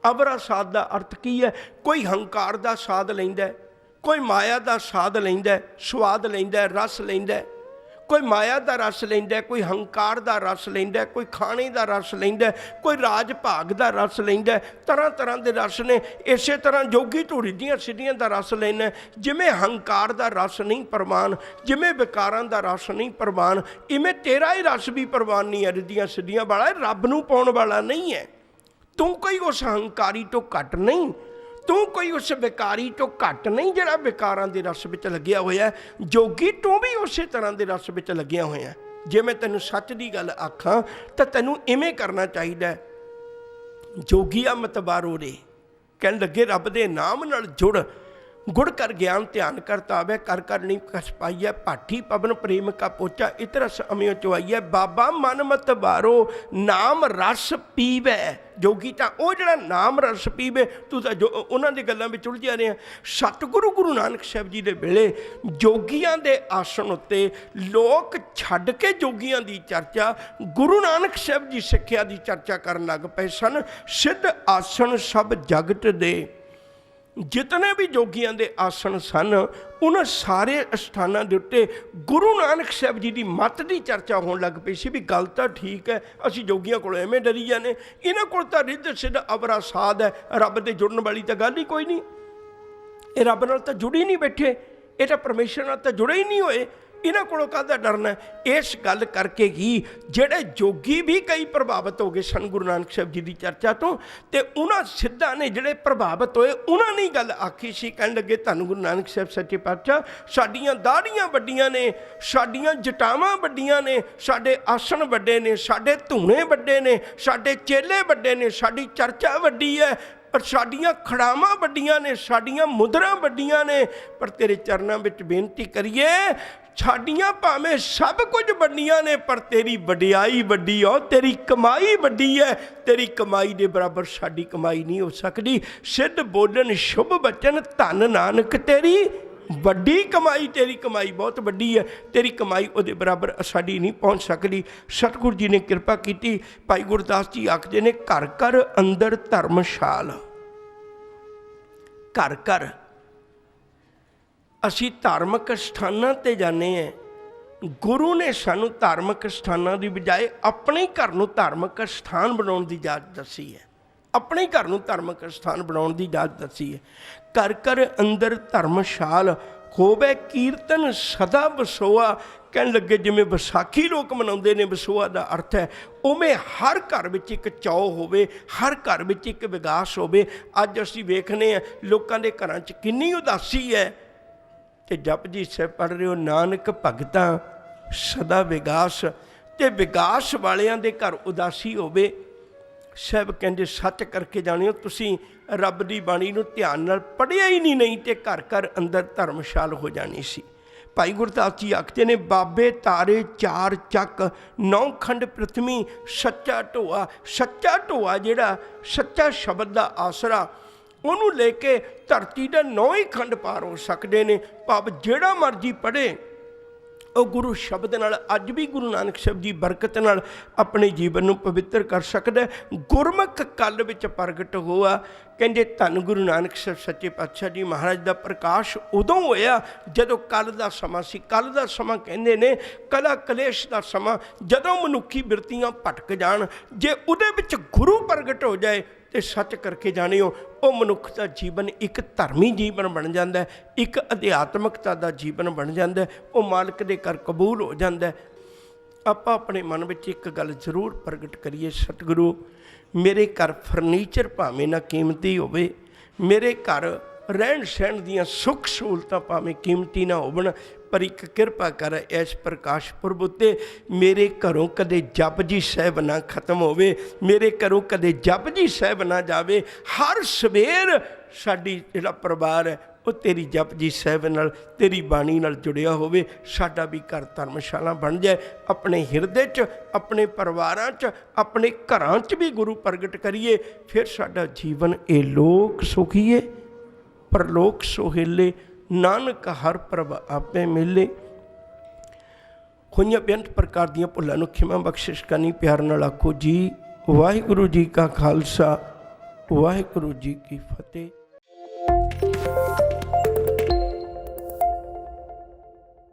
अवरा साध का अर्थ की है? कोई हंकार का साध लैंदा है, कोई माया का साध लैंदा है, स्वाद लैंदा है, रस लैंदा है। कोई माया का रस लैंदा है, कोई हंकार का रस लैंदा है, कोई खाने का रस लैंदा है, कोई राज भाग का रस लैंदा है। तरह तरह के रस ने। इस तरह जोगी तो रिद्धियां सिद्धियां का रस लेना। जिमें हंकार का रस नहीं प्रवान, जिमें विकारां का रस नहीं प्रवान, इवें तेरा ही रस भी प्रवान नहीं है। रिद्धियां सिद्धियां वाला रब नूं पाउण वाला नहीं है। तू कोई उस हंकारी तो घट नहीं, तू कोई उस विकारी तो घट नहीं जिहड़ा विकारां दे रस विच लग्या होया है। जोगी तू भी उस तरह के रस विच लग्या होया है। जे मैं तैनूं सच की गल आखां तो तैनूं इवें करना चाहिए। जोगिया मतबारो रे, कहण लगे रब दे नाम नाल जुड़, गुड़ कर ज्ञान ध्यान कर तावै, कर कर नहीं कस पाइए, पाठी पवन प्रेम का पोचा, इतर रस अमियो चुआइए। बाबा मन मत बारो, नाम रस पीवै। जोगी तो वह जो नाम रस पीवे, तू तो जो उन्होंने गलों में उलझिया रहा। सतगुरु गुरु नानक साहब जी के वेले जोगियां दे आसन उत्ते लोग छड्ड के जोगियां की चर्चा, गुरु नानक साहब जी सिक्ख्या की चर्चा करन लग पे सन। सिद्ध आसन सब जगत दे, जितने भी जोगियां दे आसन सन, उन्होंने सारे स्थानों के उत्ते गुरु नानक साहब जी की मत की चर्चा होने लग पई सी। भी गल तो ठीक है, असी जोगियां को एवें डरी जाने, इन्हां कोल तां रिद्ध सिद्ध अवरा साध है, रब दे जुड़न वाली तो गल ही कोई नहीं। ये रब नाल तां जुड़ी नहीं बैठे, ये तो परमेश्वर नाल तां जुड़े ही नहीं होए। इन्हां कोलों काहदा डरना? इस गल करके ही जिहड़े जोगी भी कई प्रभावित हो गए सन गुरु नानक साहब जी की चर्चा तो, ते उन्हां सिद्धां ने जिहड़े प्रभावित होए उन्होंने ही गल आखी सी। कहण लगे धन गुरु नानक साहब सच्चे पातशाह, साडियां दाड़ियां वड्डियां ने, साडियां जटावां वड्डियां ने, साडे आसन वड्डे ने, साडे धूणे वड्डे ने, साडे चेले वड्डे ने, साडी चर्चा वड्डी है, और साडियां खड़ावां वड्डियां ने, साडियां मुद्रा वड्डियां ने, पर तेरे चरणों में बेनती करिए साडियां भावें सब कुछ वड्डियां ने, पर तेरी वडियाई वड्डी हो, तेरी कमाई वड्डी है। तेरी कमाई के बराबर साडी कमाई नहीं हो सकती। सिद्ध बोलन शुभ बचन धन नानक तेरी वड्डी कमाई, तेरी कमाई बहुत वड्डी है, तेरी कमाई उहदे बराबर साडी नहीं पहुँच सकती। सतगुरु जी ने कृपा की। भाई गुरदास जी आखते ने घर घर अंदर धर्मशाल, घर घर असी धार्मिक स्थानां ते जाने हैं, गुरु ने सानू धार्मिक स्थानां की बजाय अपने घर नूं धार्मिक स्थान बनाउण दी इजाजत दसी है, अपने घर नूं धार्मिक स्थान बनाउण दी इजाजत दसी है। घर घर अंदर धर्मशाल होवे कीर्तन सदा वसोआ। कहन लगे जिमें विसाखी लोग मनाउंदे ने, वसोआ का अर्थ है उवें हर घर में एक चौ होवे, हर घर में एक विकास होवे। अज असीं वेखने हैं लोकां दे घरां च किन्नी उदासी है, ते जपजी साहिब पढ़ रहे हो नानक भगतां सदा विकास, ते विकास वालियां दे घर उदासी होवे। साहब कहते सच करके जानियो तुसीं रब दी बाणी नूं ध्यान नाल पढ़िया ही नहीं ते घर घर अंदर धर्मशाल हो जानी सी। भाई गुरदास जी आखते ने बाबे तारे चार चक नौ खंड प्रथमी सच्चा ढोआ। सच्चा ढोआ जिहड़ा सच्चा शब्द का आसरा उन्होंने लेके धरती का 9 ही खंड पार हो सकते हैं। भाव जिहड़ा मर्जी पढ़े वो गुरु शब्द नाल अज भी गुरु नानक साहब जी बरकत नाल अपने जीवन को पवित्र कर सकता है। गुरमुख कल विच प्रगट हुआ। कहते धन गुरु नानक साहब सच्चे पातशाह जी महाराज का प्रकाश उदों होया जदों कल का समा सी। कल का समा कहते ने कला कलेश का समा, जदों मनुखी बिरतियां भटक जान, जे उहदे विच गुरु प्रगट हो जाए तो सच करके जानियो वो मनुख का जीवन एक धर्मी जीवन बन जाता है, एक अध्यात्मकता का जीवन बन जाता है, वो मालिक के घर कबूल हो जाता है। आप अपने मन में एक गल जरूर प्रगट करिए, सतगुरु मेरे घर फर्नीचर भावें ना कीमती होवे, मेरे घर रहन सहन दियां सुख सहूलतां भावें कीमती ना होवन, पर एक किरपा कर इस प्रकाश पुरब उत्ते मेरे घरों कदे जपजी साहिब ना खत्म होवे, मेरे घरों कदे जपजी साहिब ना जावे। हर सवेर साडी जिहड़ा परिवार है वो तेरी जपजी साहिब नाल तेरी बाणी नाल जुड़िया होवे। साडा भी घर धर्मशाला बन जाए, अपने हिरदे च अपने परिवारां च अपने घरां च भी गुरु प्रगट करिए। फिर साडा जीवन ए लोक सुखीए परलोक सोहेले, नानक हर प्रभ आपे मिले। होइयां बेअंत प्रकार दीयां भुलां नूं खिमा बख्शिश करनी। प्यार नाल आखो जी वाहिगुरू जी का खालसा वाहिगुरू जी की फतेह।